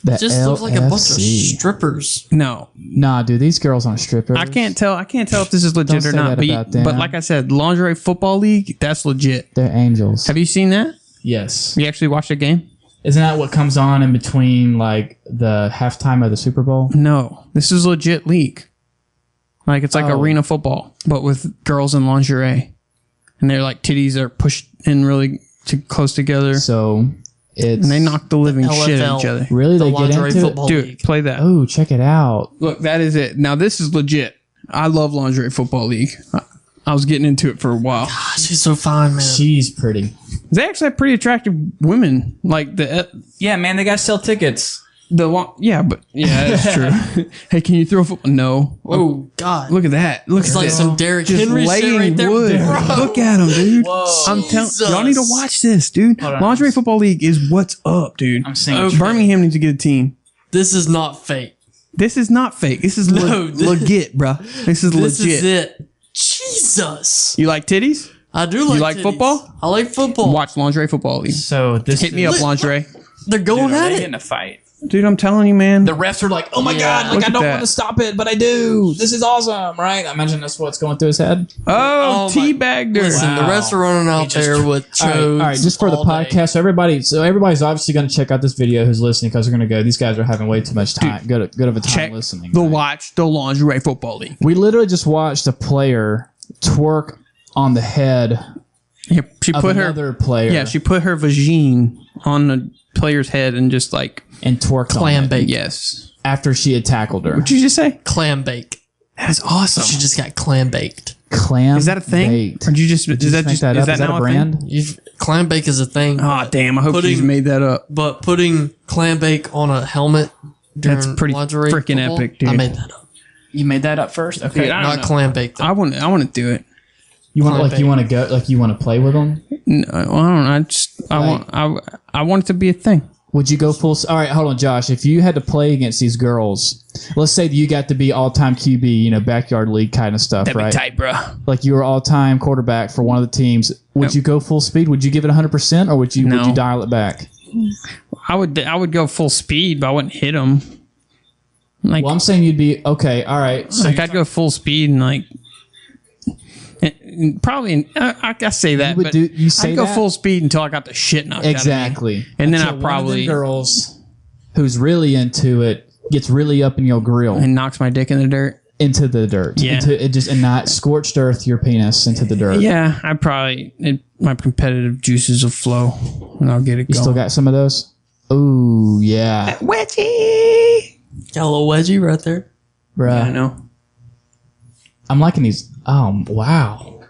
Speaker 4: The
Speaker 3: It just looks like a bunch of
Speaker 4: LFC.
Speaker 2: strippers.
Speaker 3: strippers.
Speaker 2: No,
Speaker 4: Nah, dude, these girls aren't strippers.
Speaker 2: I can't tell. I can't tell if this is legit
Speaker 4: Don't
Speaker 2: or
Speaker 4: say
Speaker 2: not.
Speaker 4: that about them.
Speaker 2: But like I said, lingerie football league. That's legit.
Speaker 4: They're angels.
Speaker 2: Have you seen that?
Speaker 4: Yes.
Speaker 2: You actually watched a game?
Speaker 4: Isn't that what comes on in between like the halftime of the Super Bowl?
Speaker 2: No, this is legit league. Like it's like
Speaker 4: Oh.
Speaker 2: arena football, but with girls in lingerie, and their like titties are pushed in really close together,
Speaker 4: So it's
Speaker 2: and they knock the living shit out of each
Speaker 3: LFL.
Speaker 2: other.
Speaker 4: really
Speaker 3: The
Speaker 4: they get
Speaker 3: lingerie
Speaker 4: into it.
Speaker 3: football
Speaker 2: Dude,
Speaker 3: league.
Speaker 2: play that.
Speaker 4: Oh, check it out.
Speaker 2: Look, that is it. Now this is legit. I love lingerie football league. I was getting into it for a while.
Speaker 3: God, she's so fine, man.
Speaker 4: She's pretty.
Speaker 2: They actually have pretty attractive women. Like
Speaker 5: Yeah, man, they got to sell tickets.
Speaker 2: yeah, that's true. Hey, can you throw a football? No.
Speaker 3: Oh God,
Speaker 2: Look at that. Look
Speaker 3: it's
Speaker 2: at
Speaker 3: like
Speaker 2: this.
Speaker 3: some Derrick
Speaker 2: Just
Speaker 3: Henry shit
Speaker 2: laying
Speaker 3: right there.
Speaker 2: wood.
Speaker 3: Bro.
Speaker 2: Look at him, dude.
Speaker 5: Whoa.
Speaker 2: I'm telling
Speaker 3: Jesus.
Speaker 2: y'all need to watch this, dude.
Speaker 5: on.
Speaker 2: Lingerie football league is what's up, dude.
Speaker 5: I'm seeing
Speaker 3: Okay.
Speaker 2: Birmingham needs to get a team.
Speaker 3: This is not fake.
Speaker 2: This is not fake. This is
Speaker 3: No,
Speaker 2: legit, bro. This is
Speaker 3: This
Speaker 2: legit.
Speaker 3: is it. Jesus,
Speaker 2: You like titties?
Speaker 3: I do like.
Speaker 2: You like
Speaker 3: titties.
Speaker 2: football?
Speaker 3: I like football.
Speaker 2: Watch lingerie football league.
Speaker 5: So this
Speaker 2: Hit me up,
Speaker 3: Look,
Speaker 2: lingerie.
Speaker 3: They're going
Speaker 5: Dude, are
Speaker 3: at
Speaker 5: they
Speaker 3: it.
Speaker 5: getting a fight?
Speaker 2: Dude, I'm telling you, man.
Speaker 4: The refs are like, "Oh my
Speaker 3: Yeah.
Speaker 4: god,
Speaker 2: Look
Speaker 4: like I
Speaker 2: at
Speaker 4: don't
Speaker 2: that.
Speaker 4: want to stop it, but I do. This is awesome, right?" I imagine that's what's going through his head.
Speaker 2: Oh,
Speaker 3: Oh my-
Speaker 2: teabagged her.
Speaker 3: Listen, the
Speaker 5: Wow.
Speaker 3: refs are running out
Speaker 5: just-
Speaker 3: there with
Speaker 4: All
Speaker 3: chodes.
Speaker 4: right, just for the
Speaker 3: all day.
Speaker 4: podcast, so everybody's obviously going to check out this video. Who's listening? Because they're going to go. These guys are having way too much time. Good of a time
Speaker 2: Check
Speaker 4: listening.
Speaker 2: the
Speaker 4: right?
Speaker 2: watch the lingerie football league.
Speaker 4: We literally just watched a player twerk on the head
Speaker 2: Yeah, she
Speaker 4: of
Speaker 2: put her.
Speaker 4: another player.
Speaker 2: Yeah, she put her vagine on the player's head and just like
Speaker 4: and twerked
Speaker 3: Clam
Speaker 4: on it
Speaker 3: bake.
Speaker 2: yes.
Speaker 4: after she had tackled her.
Speaker 2: What'd you just say?
Speaker 3: Clam bake.
Speaker 2: That is awesome.
Speaker 3: She just got clam baked.
Speaker 4: Clam.
Speaker 2: Is that a thing?
Speaker 4: baked.
Speaker 2: Or did you just
Speaker 4: Did
Speaker 2: is
Speaker 4: you
Speaker 2: that
Speaker 4: make
Speaker 2: just
Speaker 4: that
Speaker 2: is
Speaker 4: up?
Speaker 2: that
Speaker 4: Is that
Speaker 2: now
Speaker 4: a brand?
Speaker 3: Clam bake is a thing.
Speaker 2: Oh damn! I hope
Speaker 3: Putting-
Speaker 2: she's made that up.
Speaker 3: But putting clam bake on a helmet during
Speaker 2: That's pretty
Speaker 3: lingerie
Speaker 2: freaking
Speaker 3: football,
Speaker 2: epic, dude.
Speaker 3: I made that up.
Speaker 5: You made that up first? Okay.
Speaker 2: Dude, I don't
Speaker 3: Not
Speaker 2: know.
Speaker 3: clam bake though.
Speaker 2: I want to do it.
Speaker 4: You want
Speaker 3: Clam
Speaker 4: like you want to go like you want to play with them?
Speaker 2: No, I don't know. I want it to be a thing.
Speaker 4: Would you go full? All right, hold on, Josh. If you had to play against these girls, let's say that you got to be all-time QB, backyard league kind of stuff,
Speaker 2: That'd
Speaker 4: right?
Speaker 2: be tight, bro.
Speaker 4: Like you were all-time quarterback for one of the teams. Would
Speaker 2: Yep.
Speaker 4: you go full speed? Would you give it 100%, or would you
Speaker 2: No.
Speaker 4: dial it back?
Speaker 2: I would go full speed, but I wouldn't hit him. Like
Speaker 4: Well, I'm saying you'd be okay. All right, so
Speaker 2: I'd go full speed and like probably. I say that,
Speaker 4: would
Speaker 2: but
Speaker 4: do- you say
Speaker 2: I'd go
Speaker 4: that?
Speaker 2: full speed until I got the shit knocked
Speaker 4: exactly,
Speaker 2: out of me. And then
Speaker 4: Until
Speaker 2: I
Speaker 4: one of them
Speaker 2: probably
Speaker 4: girls who's really into it gets really up in your grill
Speaker 2: and knocks my dick in the dirt.
Speaker 4: into the dirt,
Speaker 2: Yeah.
Speaker 4: into it just and not scorched earth your penis into the dirt.
Speaker 2: Yeah, I probably my competitive juices will flow and I'll get it
Speaker 4: You
Speaker 2: going.
Speaker 4: still got some of those? Oh yeah,
Speaker 2: wedgie.
Speaker 3: Got a little wedgie right there.
Speaker 4: bruh.
Speaker 2: I know.
Speaker 4: I'm liking these. Oh, wow.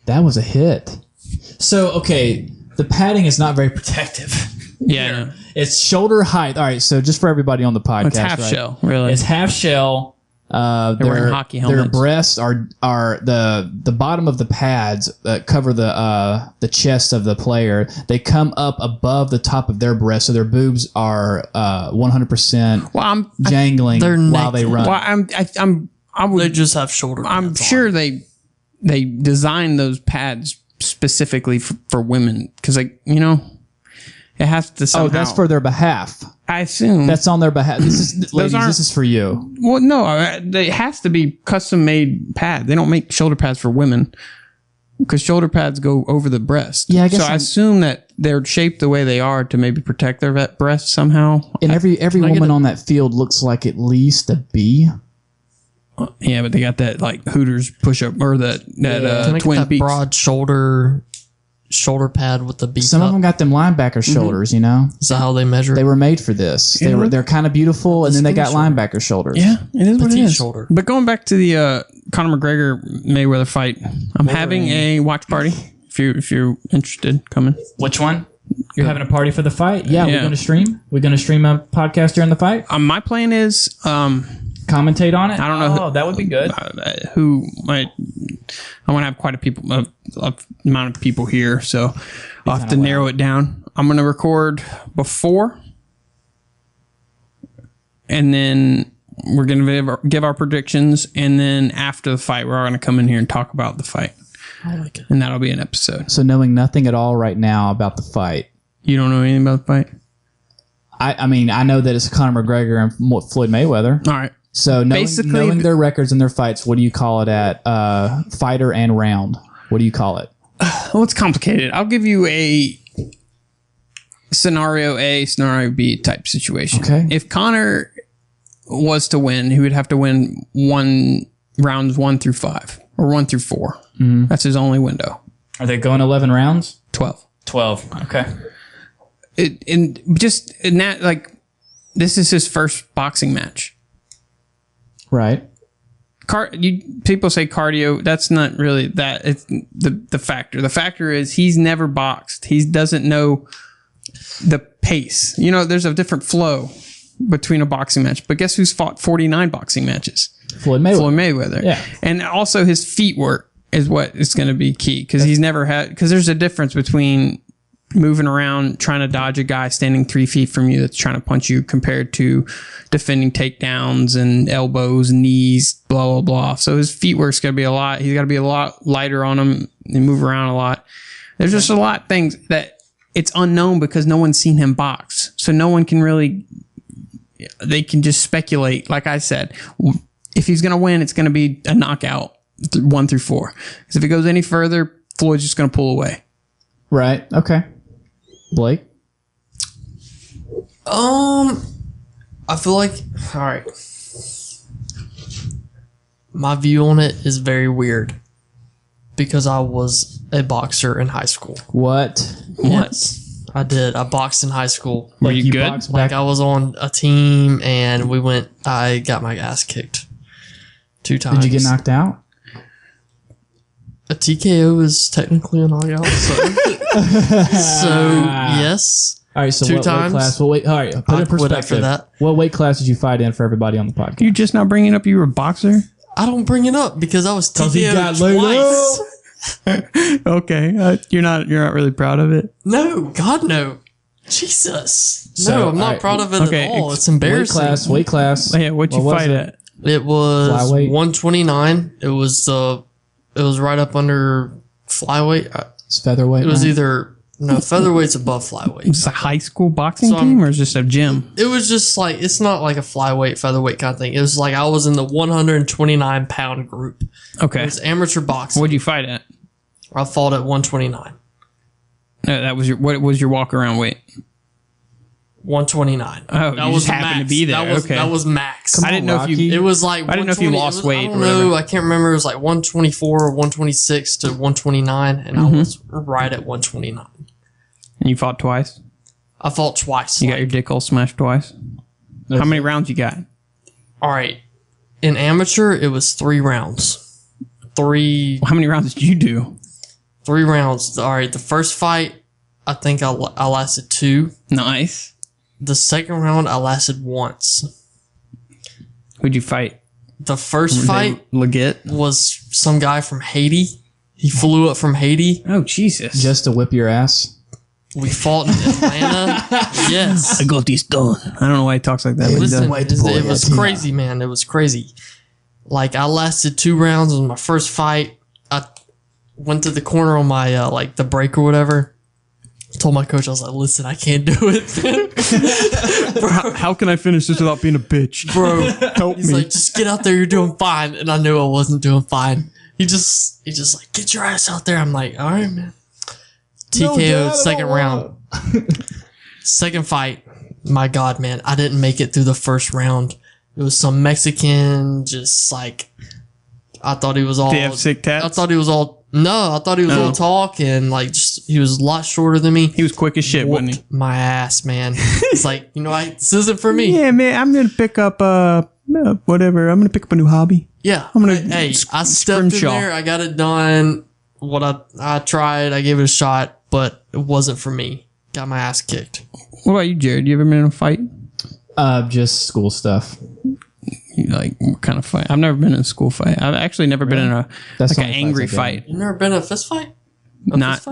Speaker 4: That was a hit. So, okay, the padding is not very protective.
Speaker 2: Yeah, I know.
Speaker 4: It's shoulder height. All right, so just for everybody on the podcast,
Speaker 2: It's half
Speaker 4: right?
Speaker 2: shell, really.
Speaker 4: It's half shell.
Speaker 2: They're wearing hockey
Speaker 4: Their
Speaker 2: helmets.
Speaker 4: breasts are the bottom of the pads that cover the chest of the player. They come up above the top of their breast, so their boobs are 100%
Speaker 2: well,
Speaker 4: jangling
Speaker 3: They're
Speaker 4: while they
Speaker 3: naked.
Speaker 4: run.
Speaker 2: I
Speaker 3: They
Speaker 2: would.
Speaker 3: just have shoulder.
Speaker 2: I'm
Speaker 3: pads
Speaker 2: sure they they designed those pads specifically for women because, like, you know, it has to somehow.
Speaker 4: Oh, that's for their behalf.
Speaker 2: I assume
Speaker 4: That's on their behalf. This is, ladies, this is for you.
Speaker 2: Well, no, it has to be custom made pad. They don't make shoulder pads for women because shoulder pads go over the breast.
Speaker 4: Yeah, I guess
Speaker 2: so. I assume that they're shaped the way they are to maybe protect their breast somehow.
Speaker 4: And every woman on that field looks like at least a B.
Speaker 2: Yeah, but they got that like Hooters push up or that
Speaker 3: Can I
Speaker 2: Twin
Speaker 3: get that
Speaker 2: Peaks.
Speaker 3: broad shoulder pad with the beat
Speaker 4: Some
Speaker 3: up?
Speaker 4: of them got them linebacker shoulders, you know?
Speaker 3: Is that how they measure?
Speaker 4: They were made for this. They're kind of beautiful, and then they got linebacker shoulders.
Speaker 2: Yeah, it is what it
Speaker 3: Petite
Speaker 2: is.
Speaker 3: shoulder.
Speaker 2: But going back to the Conor McGregor Mayweather fight, I'm having a watch party. If you're interested, coming.
Speaker 5: Which one? You're having a party for the fight?
Speaker 4: Yeah,
Speaker 2: Yeah.
Speaker 4: we're going to stream. We're going to stream a podcast during the fight.
Speaker 2: My plan is
Speaker 4: Commentate on it.
Speaker 5: I don't know. Oh, that would be good.
Speaker 2: who might. I want to have quite a amount of people here, so I'll have to narrow it down. I'm going to record before, and then we're going to give our predictions, and then after the fight, we're all going to come in here and talk about the fight.
Speaker 3: I like it.
Speaker 2: And that'll be an episode.
Speaker 4: So knowing nothing at all right now about the fight,
Speaker 2: You don't know anything about the fight?
Speaker 4: I mean, I know that it's Conor McGregor and Floyd Mayweather.
Speaker 2: All right.
Speaker 4: So
Speaker 2: Basically,
Speaker 4: knowing their records and their fights, what do you call it at fighter and round? What do you call it?
Speaker 2: Well, it's complicated. I'll give you a scenario A, scenario B type situation.
Speaker 4: Okay.
Speaker 2: If Conor was to win, he would have to win rounds 1 through 5 or 1 through 4. Mm-hmm. That's his only window.
Speaker 5: Are they going 11 rounds?
Speaker 2: 12.
Speaker 5: 12. Okay.
Speaker 2: This is his first boxing match.
Speaker 4: Right.
Speaker 2: People say cardio. That's not really that. It's the factor. The factor is he's never boxed. He doesn't know the pace. You know, there's a different flow between a boxing match. But guess who's fought 49 boxing matches?
Speaker 4: Floyd Mayweather.
Speaker 2: Floyd Mayweather.
Speaker 4: Yeah.
Speaker 2: And also his feet work is what is going to be key because he's never had. Because there's a difference between moving around, trying to dodge a guy standing 3 feet from you that's trying to punch you compared to defending takedowns and elbows, knees, blah, blah, blah. So his feet work's got to be a lot. He's got to be a lot lighter on him and move around a lot. There's just a lot of things that it's unknown because no one's seen him box. So no one can really, they can just speculate. Like I said, if he's going to win, it's going to be a knockout 1 through 4. Because if it goes any further, Floyd's just going to pull away.
Speaker 4: Right. Okay. Blake?
Speaker 3: I feel like, all right. My view on it is very weird because I was a boxer in high school.
Speaker 4: What?
Speaker 3: Yes, I did. I boxed in high school.
Speaker 2: Were you good?
Speaker 4: boxed
Speaker 3: Like
Speaker 4: back-
Speaker 3: I was on a team and I got my ass kicked 2 times.
Speaker 4: Did you get knocked out?
Speaker 3: A TKO is technically a knockout, so yes.
Speaker 4: All right, so
Speaker 3: 2
Speaker 4: what
Speaker 3: times.
Speaker 4: weight class? Well, wait, all right, put
Speaker 3: I
Speaker 4: in
Speaker 3: quit
Speaker 4: perspective.
Speaker 3: after that.
Speaker 4: What weight class did you fight in for everybody on the podcast?
Speaker 2: You just not bringing up you were a boxer?
Speaker 3: I don't bring it up because I was
Speaker 4: he
Speaker 3: TKO
Speaker 4: got laid
Speaker 3: twice.
Speaker 2: Okay. You're not really proud of it?
Speaker 3: No, God no. Jesus.
Speaker 4: So,
Speaker 3: No, I'm not
Speaker 4: alright,
Speaker 3: proud of it
Speaker 2: okay,
Speaker 3: at all. It's
Speaker 4: Weight
Speaker 3: embarrassing.
Speaker 4: class.
Speaker 2: Yeah, what'd you
Speaker 4: What was
Speaker 2: fight
Speaker 4: it?
Speaker 2: at?
Speaker 3: It was
Speaker 4: Flyweight?
Speaker 3: 129. It was right up under flyweight.
Speaker 4: It's featherweight.
Speaker 3: It was
Speaker 4: right?
Speaker 3: either featherweight's above flyweight.
Speaker 2: Is it a high school boxing
Speaker 3: So
Speaker 2: team or is it just a gym?
Speaker 3: It was just like it's not like a flyweight featherweight kind of thing. It was like I was in the 129 pound group.
Speaker 2: Okay.
Speaker 3: It was amateur boxing.
Speaker 2: What'd you fight at?
Speaker 3: I fought at 129.
Speaker 2: No, that was what was your walk around weight?
Speaker 3: 129.
Speaker 2: Oh, you just happened to be there.
Speaker 3: That
Speaker 2: Okay.
Speaker 3: was max.
Speaker 2: I didn't know if you.
Speaker 3: It was like
Speaker 2: I didn't know if you
Speaker 3: 120
Speaker 2: lost weight
Speaker 3: I
Speaker 2: or
Speaker 3: don't
Speaker 2: whatever.
Speaker 3: know. I can't remember. It was like 124 or 126 to 129, and I was right at 129.
Speaker 2: And you fought twice.
Speaker 3: I fought twice.
Speaker 2: You got your dick hole smashed twice. How many rounds you got?
Speaker 3: All right. In amateur, it was 3 rounds. Three
Speaker 2: How many rounds did you do?
Speaker 3: rounds. All right. The first fight, I think I lasted 2.
Speaker 2: Nice.
Speaker 3: The second round, I lasted once.
Speaker 2: Who'd you fight?
Speaker 3: The first fight
Speaker 2: Legit.
Speaker 3: was some guy from Haiti. He flew up from Haiti.
Speaker 2: Oh Jesus!
Speaker 4: just to whip your ass.
Speaker 3: We fought in Atlanta. Yes.
Speaker 2: I got this done. I don't know why he talks like that. but he
Speaker 3: Listen,
Speaker 2: does.
Speaker 3: it was crazy, man. It was crazy. Like, I lasted 2 rounds. It was my first fight. went to the corner on my like the break or whatever. Told my coach, I was like, listen, I can't do it. Bro,
Speaker 2: How can I finish this without being a bitch?
Speaker 3: bro.
Speaker 2: Help
Speaker 3: He's
Speaker 2: me.
Speaker 3: like, just get out there, you're doing fine. And I knew I wasn't doing fine. He just like, get your ass out there. I'm like, all right, man. TKO second round. Second fight. My God, man. I didn't make it through the first round. It was some Mexican, just like, I thought he was all.
Speaker 2: Did he have sick tats?
Speaker 3: I thought he was all. No, I thought he was all talk and like just he was a lot shorter than me.
Speaker 2: He was quick as shit, wasn't he?
Speaker 3: Whooped my ass, man. It's like, this isn't for me.
Speaker 2: Yeah, man, I'm gonna pick up whatever. I'm gonna pick up a new hobby.
Speaker 3: Yeah.
Speaker 2: I'm gonna
Speaker 3: I stepped in
Speaker 2: scrimshaw.
Speaker 3: there. I got it done. What I tried. I gave it a shot, but it wasn't for me. Got my ass kicked.
Speaker 2: What about you, Jared? You ever been in a fight?
Speaker 4: Just school stuff.
Speaker 2: Like, what kind of fight? I've never been in a school fight. I've actually never been in an
Speaker 4: That's the
Speaker 2: angry
Speaker 4: only fights I've
Speaker 2: fight.
Speaker 3: You never been in a fist fight?
Speaker 2: Not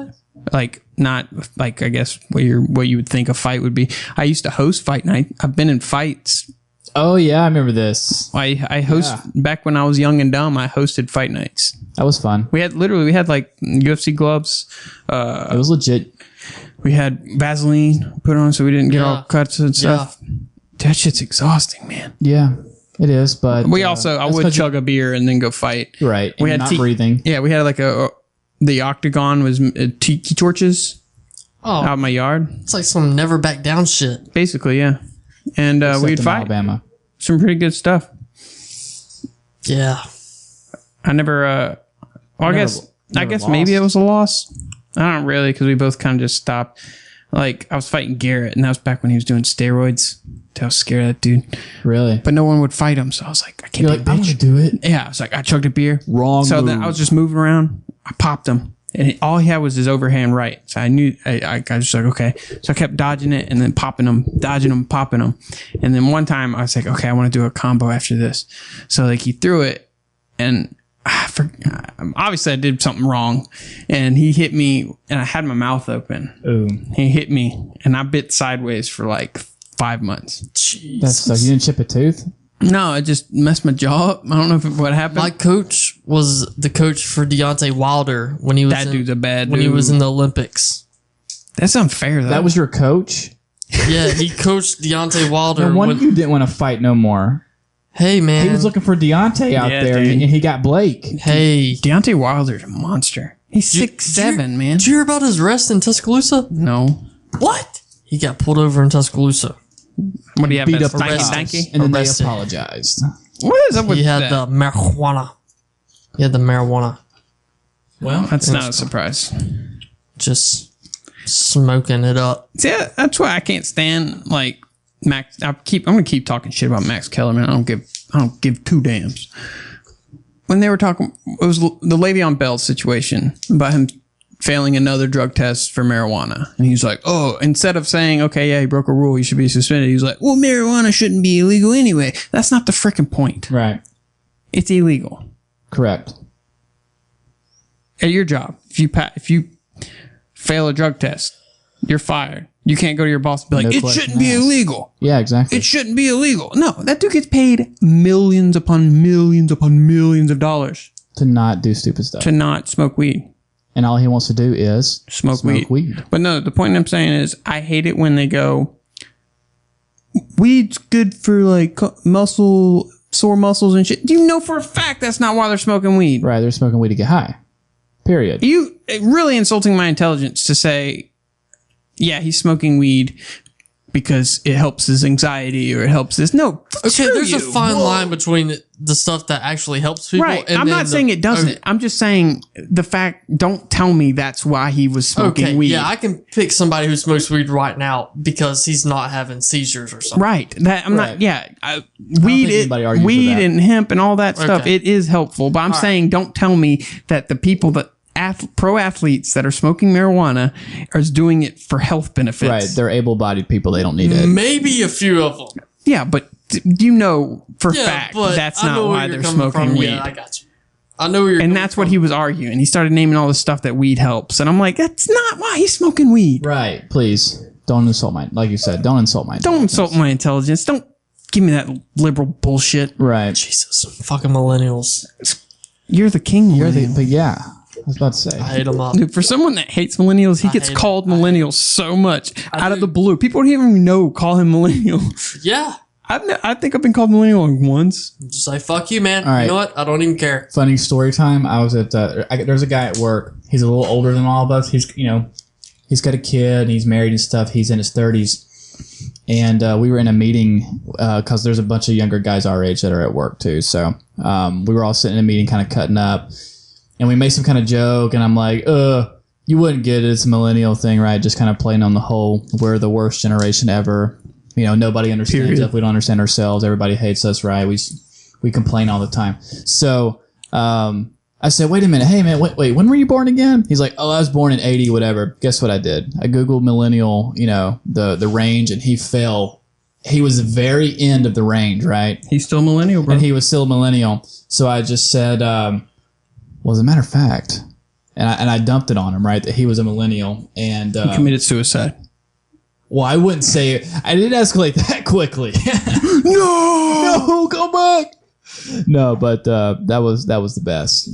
Speaker 2: like I guess what you would think a fight would be. I used to host fight night. I've been in fights.
Speaker 4: Oh yeah, I remember this.
Speaker 2: I host back when I was young and dumb. I hosted fight nights.
Speaker 4: That was fun.
Speaker 2: We had like UFC gloves.
Speaker 4: It was legit.
Speaker 2: We had Vaseline put on so we didn't get all cuts and stuff. That shit's exhausting, man.
Speaker 4: Yeah, it is. But
Speaker 2: We also I would chug a beer and then go fight.
Speaker 4: Right.
Speaker 2: We
Speaker 4: and
Speaker 2: had
Speaker 4: not breathing.
Speaker 2: Yeah, we had like the octagon was tiki torches out
Speaker 3: Oh,
Speaker 2: in my yard.
Speaker 3: it's like some never back down shit.
Speaker 2: Basically, yeah. And
Speaker 4: Except
Speaker 2: we'd
Speaker 4: in
Speaker 2: fight.
Speaker 4: Alabama.
Speaker 2: Some pretty good stuff.
Speaker 3: Yeah.
Speaker 2: I never. Well, I guess
Speaker 4: never
Speaker 2: maybe it
Speaker 4: lost.
Speaker 2: was a loss. I don't really, because we both kind of just stopped. Like, I was fighting Garrett, and that was back when he was doing steroids. I was scared of that dude.
Speaker 4: Really?
Speaker 2: But no one would fight him, so I was like, I can't
Speaker 4: You're
Speaker 2: be
Speaker 4: like,
Speaker 2: a
Speaker 4: I'm
Speaker 2: bitch.
Speaker 4: gonna do it.
Speaker 2: Yeah, I was like, I chugged a beer.
Speaker 4: Wrong
Speaker 2: So
Speaker 4: move.
Speaker 2: then I was just moving around. I popped him. And all he had was his overhand right. So I knew, I was just like, okay. So I kept dodging it and then popping him, dodging him, popping him. And then one time I was like, okay, I want to do a combo after this. So like he threw it and obviously I did something wrong. And he hit me and I had my mouth open.
Speaker 4: Ooh,
Speaker 2: He hit me and I bit sideways for like 5 months.
Speaker 3: Jeez.
Speaker 4: that sucks. You didn't chip a tooth?
Speaker 2: No, it just messed my jaw up. I don't know what happened.
Speaker 3: My coach was the coach for Deontay Wilder when he was
Speaker 2: That dude's a bad
Speaker 3: when he
Speaker 2: dude.
Speaker 3: was in the Olympics.
Speaker 2: That's unfair though.
Speaker 4: That was your coach?
Speaker 3: Yeah, he coached Deontay Wilder.
Speaker 4: No wonder
Speaker 3: when-
Speaker 4: you didn't want to fight no more.
Speaker 3: Hey man,
Speaker 4: He was looking for Deontay out
Speaker 2: Yeah,
Speaker 4: there,
Speaker 2: dude.
Speaker 4: and he got Blake.
Speaker 3: hey,
Speaker 2: Deontay Wilder's a monster. He's 6'7", man.
Speaker 3: did you hear about his arrest in Tuscaloosa?
Speaker 2: No.
Speaker 3: What? He got pulled over in Tuscaloosa.
Speaker 2: What do you have?
Speaker 4: Beat
Speaker 2: that
Speaker 4: up the
Speaker 2: stanky
Speaker 4: cops,
Speaker 2: stanky?
Speaker 4: and then they
Speaker 3: Arrested.
Speaker 4: apologized.
Speaker 2: What is up with
Speaker 3: He had
Speaker 2: that?
Speaker 3: the marijuana. He had the marijuana.
Speaker 5: Well,
Speaker 2: That's not a surprise.
Speaker 3: Just smoking it up.
Speaker 2: See, that's why I can't stand like Max. I'm gonna keep talking shit about Max Kellerman. I don't give two damns. When they were talking, it was the Le'Veon Bell situation about him failing another drug test for marijuana. And he's like, oh, instead of saying, okay, yeah, he broke a rule, he should be suspended. He's like, well, marijuana shouldn't be illegal anyway. That's not the freaking point.
Speaker 4: Right.
Speaker 2: It's illegal.
Speaker 4: Correct.
Speaker 2: At your job, if you fail a drug test, you're fired. You can't go to your boss and be like,
Speaker 4: No
Speaker 2: it
Speaker 4: question
Speaker 2: shouldn't be
Speaker 4: asked.
Speaker 2: illegal.
Speaker 4: Yeah, exactly.
Speaker 2: It shouldn't be illegal. No, that dude gets paid millions upon millions upon millions of dollars
Speaker 4: to not do stupid stuff.
Speaker 2: to not smoke weed.
Speaker 4: And all he wants to do is
Speaker 2: Smoke weed. But no, the point I'm saying is I hate it when they go, weed's good for like sore muscles and shit. Do you know for a fact that's not why they're smoking weed?
Speaker 4: Right, they're smoking weed to get high. Period.
Speaker 2: Really insulting my intelligence to say, yeah, he's smoking weed because it helps his anxiety or it helps this. No.
Speaker 3: Okay,
Speaker 2: screw
Speaker 3: there's a
Speaker 2: you.
Speaker 3: fine line between the stuff that actually helps people.
Speaker 2: Right.
Speaker 3: And
Speaker 2: I'm
Speaker 3: then
Speaker 2: not saying it doesn't.
Speaker 3: Okay,
Speaker 2: I'm just saying the fact, don't tell me that's why he was smoking weed.
Speaker 3: yeah, I can pick somebody who smokes weed right now because he's not having seizures or something.
Speaker 2: Right. That I'm
Speaker 4: Right.
Speaker 2: not. Yeah.
Speaker 4: think anybody argues with that.
Speaker 2: And hemp and all that stuff.
Speaker 3: Okay.
Speaker 2: It is helpful, but I'm saying don't tell me that the people that pro athletes that are smoking marijuana are doing it for health benefits.
Speaker 4: Right, they're able-bodied people. They don't need it.
Speaker 3: Maybe a few of them.
Speaker 2: Yeah, but you know for
Speaker 3: Yeah,
Speaker 2: fact
Speaker 3: but
Speaker 2: that's
Speaker 3: I
Speaker 2: not
Speaker 3: know where
Speaker 2: why
Speaker 3: you're
Speaker 2: they're
Speaker 3: coming
Speaker 2: smoking
Speaker 3: from.
Speaker 2: weed.
Speaker 3: Yeah, I got you. I know where you're
Speaker 2: And
Speaker 3: coming
Speaker 2: that's what
Speaker 3: from.
Speaker 2: he was arguing. He started naming all the stuff that weed helps, and I'm like, that's not why he's smoking weed.
Speaker 4: Right, please. Don't insult my, like you said, don't insult my
Speaker 2: Don't
Speaker 4: intelligence.
Speaker 2: insult my intelligence. Don't give me that liberal bullshit.
Speaker 4: Right.
Speaker 3: Jesus, fucking millennials.
Speaker 2: You're the king.
Speaker 4: But yeah. was about to say.
Speaker 3: I hate them up.
Speaker 2: Dude, for someone that hates millennials, he gets
Speaker 3: hate
Speaker 2: called millennials so much out of the blue. People don't even know call him millennial.
Speaker 3: Yeah.
Speaker 2: I think I've been called millennial once.
Speaker 3: Just like, fuck you, man.
Speaker 4: right.
Speaker 3: You know what? I don't even care.
Speaker 4: Funny story time. I was at there's a guy at work. He's a little older than all of us. He's he's got a kid and he's married and stuff. He's in his 30s. And we were in a meeting because there's a bunch of younger guys our age that are at work too. So we were all sitting in a meeting kind of cutting up. And we made some kind of joke. And I'm like, you wouldn't get it. It's a millennial thing, right? Just kind of playing on the whole, we're the worst generation ever. Nobody understands us. We don't understand ourselves. Everybody hates us, right? We complain all the time. So I said, wait a minute. Hey, man, wait. When were you born again? He's like, I was born in 80, whatever. Guess what I did? I Googled millennial, the range, and he fell. He was the very end of the range, right?
Speaker 2: He's still millennial, bro.
Speaker 4: And he was still a millennial. So I just said, well, as a matter of fact, and I dumped it on him, right, that he was a millennial. And
Speaker 2: he committed suicide.
Speaker 4: Well, I wouldn't say it. I didn't escalate that quickly. No, come back. No, but that was the best.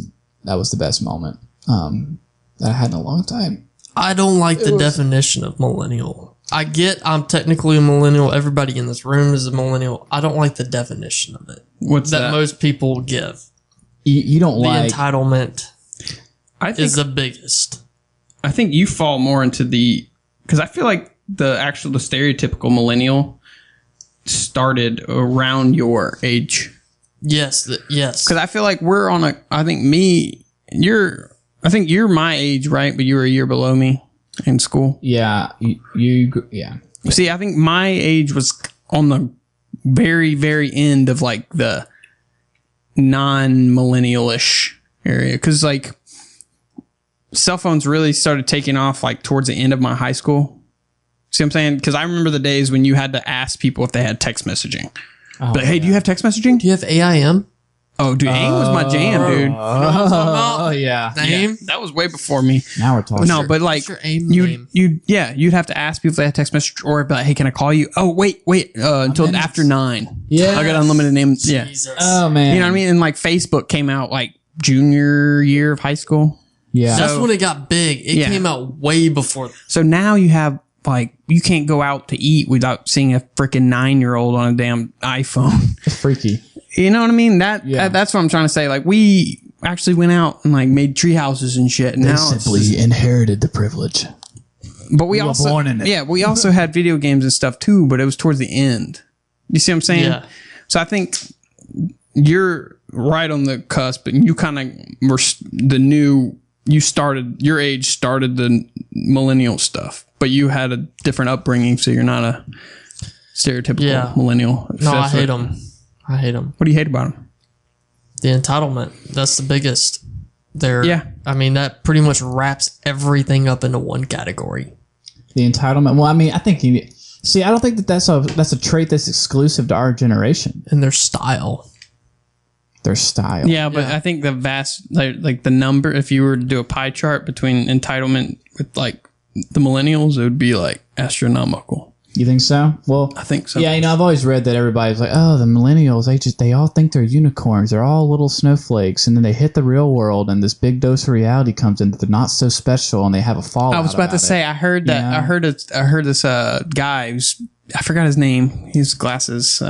Speaker 4: That was the best moment that I had in a long time.
Speaker 3: I don't like the definition of millennial. I get I'm technically a millennial. Everybody in this room is a millennial. I don't like the definition of it.
Speaker 2: What's that?
Speaker 3: Most people give.
Speaker 4: You don't
Speaker 3: The
Speaker 4: like
Speaker 3: entitlement
Speaker 2: I think
Speaker 3: is the biggest.
Speaker 2: I think you fall more into because I feel like the stereotypical millennial started around your age.
Speaker 3: Yes. Yes.
Speaker 2: Because I feel like we're on I think you're my age, right? But you were a year below me in school.
Speaker 4: Yeah, yeah.
Speaker 2: See, I think my age was on the very, very end of like the non-millennial-ish area. Because like cell phones really started taking off like towards the end of my high school. See what I'm saying? Because I remember the days when you had to ask people if they had text messaging. But hey, do you have text messaging?
Speaker 3: Do you have AIM?
Speaker 2: Oh, dude, AIM was my jam, dude.
Speaker 4: Oh, yeah.
Speaker 3: Name?
Speaker 2: Yeah, that was way before me.
Speaker 4: Now we're talking.
Speaker 2: No, but like
Speaker 3: What's your AIM name?
Speaker 2: you'd have to ask people if they had text message or be like, hey, can I call you? Oh, wait, until after 9.
Speaker 4: Yeah.
Speaker 2: I got unlimited names. Yeah.
Speaker 3: Jesus.
Speaker 4: Oh, man.
Speaker 2: You know what I mean? And like Facebook came out like junior year of high school.
Speaker 4: Yeah.
Speaker 3: That's when it got big. It came out way before.
Speaker 2: So now you have like, you can't go out to eat without seeing a freaking 9-year-old on a damn iPhone.
Speaker 4: It's freaky.
Speaker 2: You know what I mean? That's what I'm trying to say. Like we actually went out and like made tree houses and shit. And
Speaker 4: They
Speaker 2: now
Speaker 4: simply inherited the privilege.
Speaker 2: but we also,
Speaker 4: born in it.
Speaker 2: yeah, we also had video games and stuff too, but it was towards the end. You see what I'm saying?
Speaker 3: Yeah.
Speaker 2: So I think you're right on the cusp, and you kind of were your age started the millennial stuff, but you had a different upbringing, so you're not a stereotypical millennial.
Speaker 3: No, I hate them. I hate them.
Speaker 2: What do you hate about them?
Speaker 3: The entitlement. That's the biggest.
Speaker 2: Yeah.
Speaker 3: I mean, that pretty much wraps everything up into one category.
Speaker 4: The entitlement. Well, I mean, I think I don't think that's a trait that's exclusive to our generation.
Speaker 3: And their style.
Speaker 4: Their style.
Speaker 2: Yeah, but I think the vast, like the number, if you were to do a pie chart between entitlement with like the millennials, it would be like astronomical.
Speaker 4: You think so? Well,
Speaker 2: I think so.
Speaker 4: Yeah, I've always read that everybody's like, oh, the millennials, they all think they're unicorns. They're all little snowflakes. And then they hit the real world and this big dose of reality comes in that they're not so special and they have a fallout.
Speaker 2: I was about to say, I heard that.
Speaker 4: Yeah.
Speaker 2: I heard this guy who's, I forgot his name. He's glasses.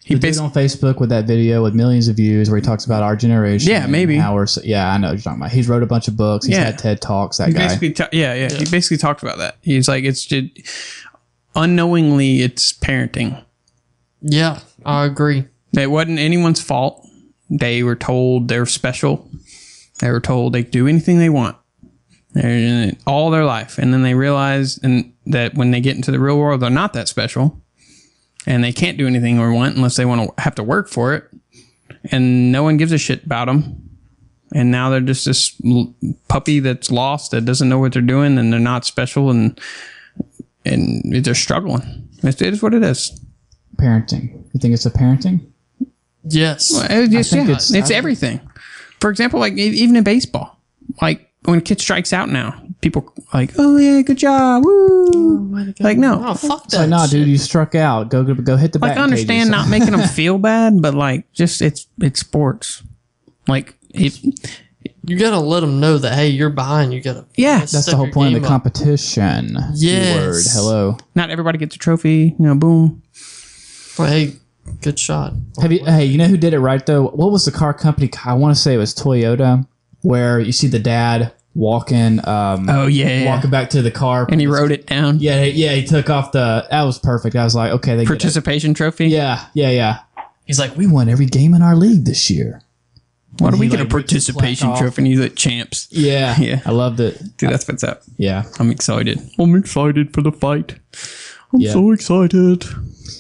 Speaker 2: He
Speaker 4: the dude on Facebook with that video with millions of views where he talks about our generation.
Speaker 2: Yeah, maybe.
Speaker 4: How we're I know what you're talking about. He's wrote a bunch of books. He's had TED Talks, that guy.
Speaker 2: He basically talked about that. He's like, it's just, unknowingly, it's parenting.
Speaker 3: Yeah, I agree.
Speaker 2: It wasn't anyone's fault. They were told they're special. They were told they do anything they want all their life. And then they realize that when they get into the real world, they're not that special. And they can't do anything they want unless they want to have to work for it. And no one gives a shit about them. And now they're just this puppy that's lost, that doesn't know what they're doing, and they're not special, and they're struggling. It is what it is.
Speaker 4: Parenting. You think it's a parenting?
Speaker 3: Yes.
Speaker 2: Well, it's everything. For example, like even in baseball, like when a kid strikes out now, people like, oh yeah, good job, woo. Like no,
Speaker 3: Oh, fuck
Speaker 4: It's like,
Speaker 3: that.
Speaker 4: nah,
Speaker 3: shit.
Speaker 4: dude, you struck out. Go hit the
Speaker 2: like
Speaker 4: bat.
Speaker 2: I understand not making them feel bad, but like just it's sports. Like
Speaker 3: You gotta let them know that, hey, you're behind. You gotta.
Speaker 2: Yeah.
Speaker 4: That's the whole point of the competition.
Speaker 3: Yes.
Speaker 4: Keyword. Hello.
Speaker 2: Not everybody gets a trophy. Boom.
Speaker 3: Well, hey, good shot.
Speaker 4: Hey, you know who did it right though? What was the car company? I want to say it was Toyota, where you see the dad walking. Walking back to the car,
Speaker 2: And he wrote it down.
Speaker 4: Yeah, he took off that was perfect. I was like, okay, they get it.
Speaker 2: Participation trophy.
Speaker 4: Yeah. He's like, we won every game in our league this year.
Speaker 2: Why don't we
Speaker 4: He,
Speaker 2: get a
Speaker 4: like, ripped his
Speaker 2: participation
Speaker 4: plaque off.
Speaker 2: trophy and he's at champs?
Speaker 4: Yeah,
Speaker 2: Yeah.
Speaker 4: I loved it.
Speaker 2: Dude, that's what's up.
Speaker 4: Yeah,
Speaker 2: I'm excited. I'm excited for the fight. I'm
Speaker 4: Yeah.
Speaker 2: so excited.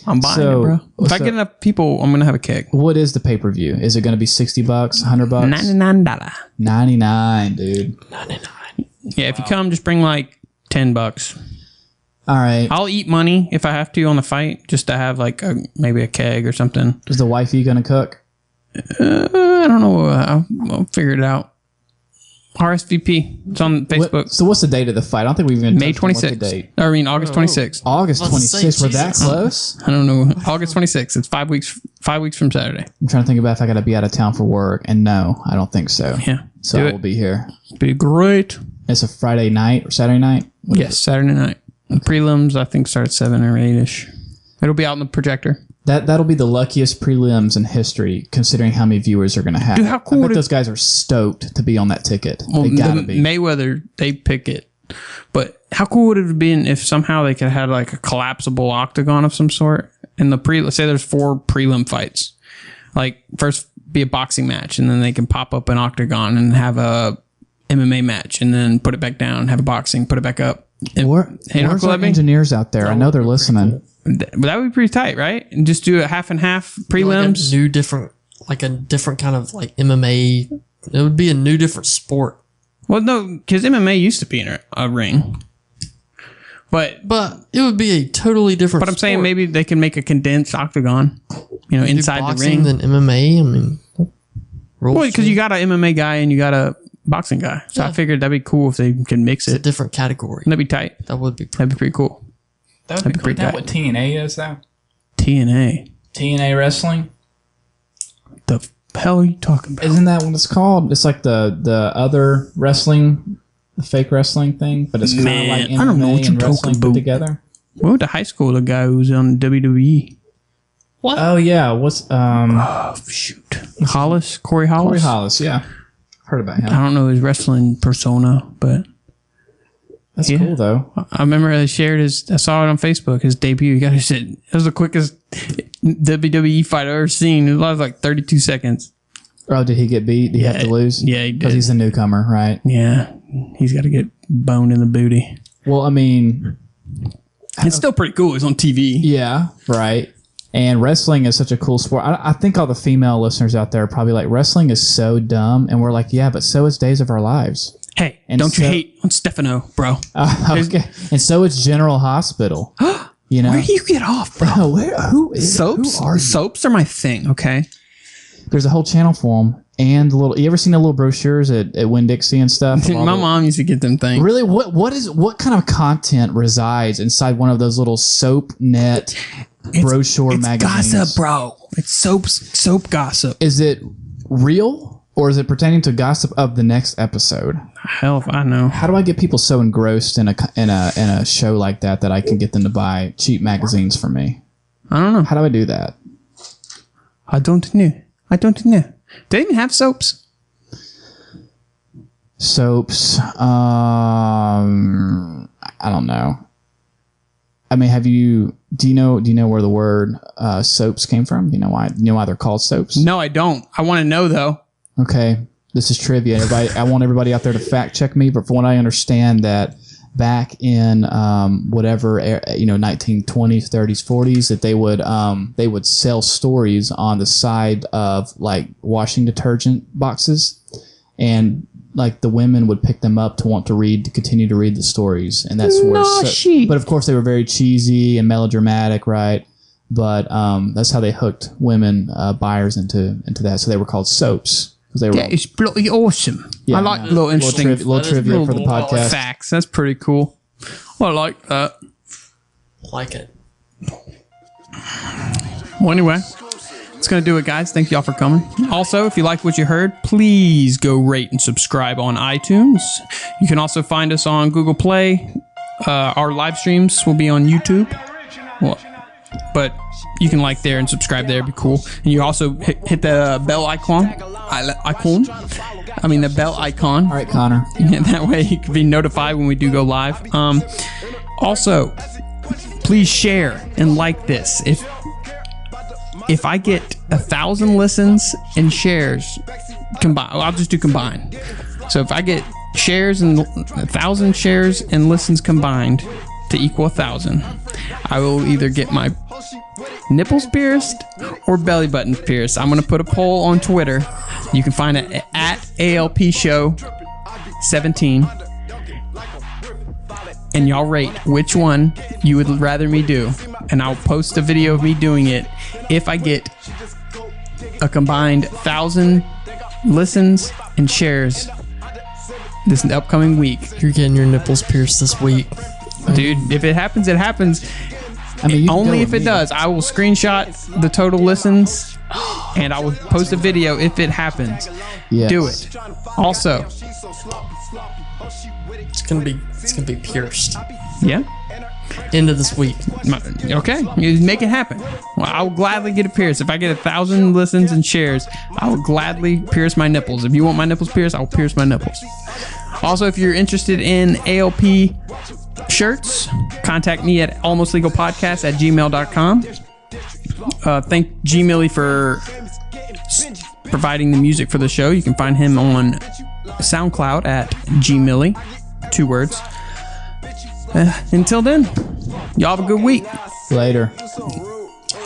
Speaker 2: I'm buying
Speaker 4: So-
Speaker 2: it, bro. If I
Speaker 4: so-
Speaker 2: get enough people, I'm gonna have a keg.
Speaker 4: what is the pay per view? Is it going to be $60, $100?
Speaker 2: $99.
Speaker 4: 99, dude.
Speaker 2: Yeah, if you come, just bring like $10.
Speaker 4: All right.
Speaker 2: I'll eat money if I have to on the fight, just to have like maybe a keg or something.
Speaker 4: Is the wifey going to cook?
Speaker 2: I don't know. I'll figure it out. RSVP. It's on Facebook.
Speaker 4: So what's the date of the fight? I don't think we've even
Speaker 2: May
Speaker 4: touched on what the
Speaker 2: 26th.
Speaker 4: date.
Speaker 2: I mean, August 26th.
Speaker 4: August
Speaker 3: I was about to say,
Speaker 4: 26th. We're that
Speaker 3: Jesus.
Speaker 4: close?
Speaker 2: I don't know. August 26th. It's 5 weeks. 5 weeks from Saturday.
Speaker 4: I'm trying to think about if I got to be out of town for work. And no, I don't think so.
Speaker 2: Yeah.
Speaker 4: So
Speaker 2: do
Speaker 4: I
Speaker 2: it.
Speaker 4: will be here.
Speaker 2: Be great.
Speaker 4: It's a Friday night or Saturday night?
Speaker 2: Yes, Saturday night. Prelims, I think, start at 7 or 8-ish. It'll be out in the projector.
Speaker 4: That'll be the luckiest prelims in history, considering how many viewers are going to have.
Speaker 2: Dude, how cool
Speaker 4: I
Speaker 2: would
Speaker 4: bet
Speaker 2: it-
Speaker 4: those guys are stoked to be on that ticket.
Speaker 2: Well,
Speaker 4: they gotta
Speaker 2: the
Speaker 4: be.
Speaker 2: Mayweather, they pick it. But how cool would it have been if somehow they could have had like a collapsible octagon of some sort in the let's say there's 4 prelim fights. Like first be a boxing match, and then they can pop up an octagon and have a MMA match, and then put it back down, have a boxing, put it back up.
Speaker 4: Where's
Speaker 2: how cool
Speaker 4: our
Speaker 2: that'd be?
Speaker 4: engineers out there? I know they're listening.
Speaker 2: That would be pretty tight, right? And just do a half and half
Speaker 3: Like
Speaker 2: prelims.
Speaker 3: a different kind of like MMA. It would be a new different sport.
Speaker 2: Well, no, because MMA used to be in a ring. But
Speaker 3: it would be a totally different
Speaker 2: I'm saying
Speaker 3: sport.
Speaker 2: maybe they can make a condensed octagon,
Speaker 3: Do
Speaker 2: inside the
Speaker 3: boxing
Speaker 2: ring.
Speaker 3: than MMA. I mean,
Speaker 2: Well, because you got an MMA guy and you got a boxing guy. So I
Speaker 3: Yeah.
Speaker 2: figured that'd be cool if they can mix
Speaker 3: it's a
Speaker 2: it.
Speaker 3: different category.
Speaker 2: That'd be tight.
Speaker 3: That would be.
Speaker 2: That'd be pretty cool.
Speaker 5: That would
Speaker 2: That'd
Speaker 5: be
Speaker 2: be pretty
Speaker 5: cool. Is that
Speaker 2: tight.
Speaker 5: what TNA is, though?
Speaker 2: TNA.
Speaker 5: TNA wrestling?
Speaker 2: The hell are you talking about?
Speaker 4: Isn't that what it's called? It's like the other wrestling, the fake wrestling thing, but it's kind of
Speaker 2: Man,
Speaker 4: like MMA
Speaker 2: I don't know what you're
Speaker 4: and wrestling
Speaker 2: talking
Speaker 4: put
Speaker 2: about.
Speaker 4: together.
Speaker 2: We went to high school with a guy who was on WWE.
Speaker 4: Oh yeah, what's
Speaker 2: Oh, shoot. Hollis? Corey Hollis?
Speaker 4: Corey Hollis? Yeah, heard about him.
Speaker 2: I don't know his wrestling persona, but
Speaker 4: That's
Speaker 2: yeah.
Speaker 4: cool though.
Speaker 2: I remember I shared I saw it on Facebook, his debut. He got his shit. It was the quickest WWE fight I've ever seen. It was like 32 seconds.
Speaker 4: Oh, did he get beat? Did he have to lose?
Speaker 2: Yeah, he
Speaker 4: Because
Speaker 2: did.
Speaker 4: he's a newcomer, right?
Speaker 2: Yeah. He's got to get boned in the booty.
Speaker 4: Well, I mean,
Speaker 2: It's still pretty cool. He's on TV.
Speaker 4: yeah, right. And wrestling is such a cool sport. I think all the female listeners out there are probably like, wrestling is so dumb. And we're like, yeah, but so is Days of Our Lives.
Speaker 2: Hey,
Speaker 4: And
Speaker 2: don't you
Speaker 4: so-
Speaker 2: hate on Stefano, bro?
Speaker 4: Okay. And so is General Hospital. You know?
Speaker 2: Where do you get off, bro?
Speaker 4: Oh, who
Speaker 2: Soaps?
Speaker 4: Who are you?
Speaker 2: Soaps are my thing, okay?
Speaker 4: There's a whole channel for them. And the little, you ever seen the little brochures at Winn-Dixie and stuff?
Speaker 2: My mom used to get them things.
Speaker 4: Really, what kind of content resides inside one of those little soap net brochure
Speaker 2: It's
Speaker 4: magazines?
Speaker 2: gossip, bro. It's soap gossip.
Speaker 4: Is it real or is it pertaining to gossip of the next episode?
Speaker 2: Hell if I know.
Speaker 4: How do I get people so engrossed in a show like that I can get them to buy cheap magazines for me?
Speaker 2: I don't know.
Speaker 4: How do I do that?
Speaker 2: I don't know. Do they even have soaps?
Speaker 4: Soaps. I don't know. I mean, do you know where the word soaps came from? Do you know why they're called soaps?
Speaker 2: No, I don't. I want to know, though.
Speaker 4: Okay, this is trivia. I want everybody out there to fact check me, but from what I understand, that back in 1920s, 30s, 40s, that they would sell stories on the side of like washing detergent boxes, and like the women would pick them up to want to continue to read the stories, and that's where. But of course, they were very cheesy and melodramatic, right? But that's how they hooked women buyers into that. So they were called soaps. They were
Speaker 2: That is bloody awesome.
Speaker 4: Yeah,
Speaker 2: I like
Speaker 4: no.
Speaker 2: little interesting
Speaker 4: little trivia for the podcast.
Speaker 2: facts. That's pretty cool. I like that.
Speaker 3: Like it.
Speaker 2: Well, anyway, It's going to do it, guys. Thank you all for coming. Also, if you like what you heard, please go rate and subscribe on iTunes. You can also find us on Google Play. Our live streams will be on YouTube. Well, but you can like there and subscribe there. It'd be cool. And you also hit the bell icon. The bell icon.
Speaker 4: All right, Connor.
Speaker 2: That way you can be notified when we do go live. Also, please share and like this. If I get 1,000 listens and shares combined, I'll just do combined. So if I get shares and 1,000 shares and listens combined to equal 1,000, I will either get my nipples pierced or belly button pierced. I'm going to put a poll on Twitter. You can find it at ALP Show 17. And y'all rate which one you would rather me do. And I'll post a video of me doing it if I get a combined 1,000 listens and shares this upcoming week.
Speaker 3: You're getting your nipples pierced this week.
Speaker 2: Dude, if it happens, it happens.
Speaker 4: I mean,
Speaker 2: Only if it does. I will screenshot the total listens and I will post a video if it happens.
Speaker 4: Yes.
Speaker 2: Do it. Also,
Speaker 3: It's gonna be pierced.
Speaker 2: yeah.
Speaker 3: End of this week.
Speaker 2: Okay, you make it happen. Well, I will gladly get it pierced. If I get 1,000 listens and shares, I will gladly pierce my nipples. If you want my nipples pierced, I will pierce my nipples. Also, if you're interested in ALP shirts, contact me at almostlegalpodcast@gmail.com. Thank G Millie for providing the music for the show. You can find him on SoundCloud at G Millie, 2 words. Until then, y'all have a good week.
Speaker 4: Later.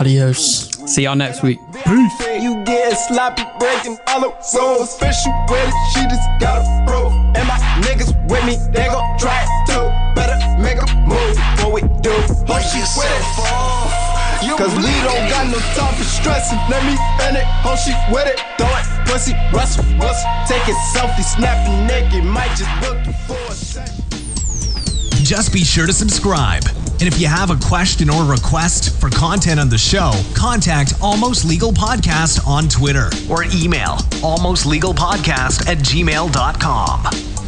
Speaker 3: Adios.
Speaker 2: See y'all next week.
Speaker 6: You get sloppy, breaking all the rules. Special with it, she just got a proof. And my niggas with me, they gon' try it too. Better make a move, what we do. Hope she with it. Cause we don't got no time for stressing. Let me spend it, hope she with it. Throw it, pussy, rustle, take it selfie, snapping naked. Might just book you for a second.
Speaker 7: Just be sure to subscribe. And if you have a question or request for content on the show, contact Almost Legal Podcast on Twitter or email almostlegalpodcast@gmail.com.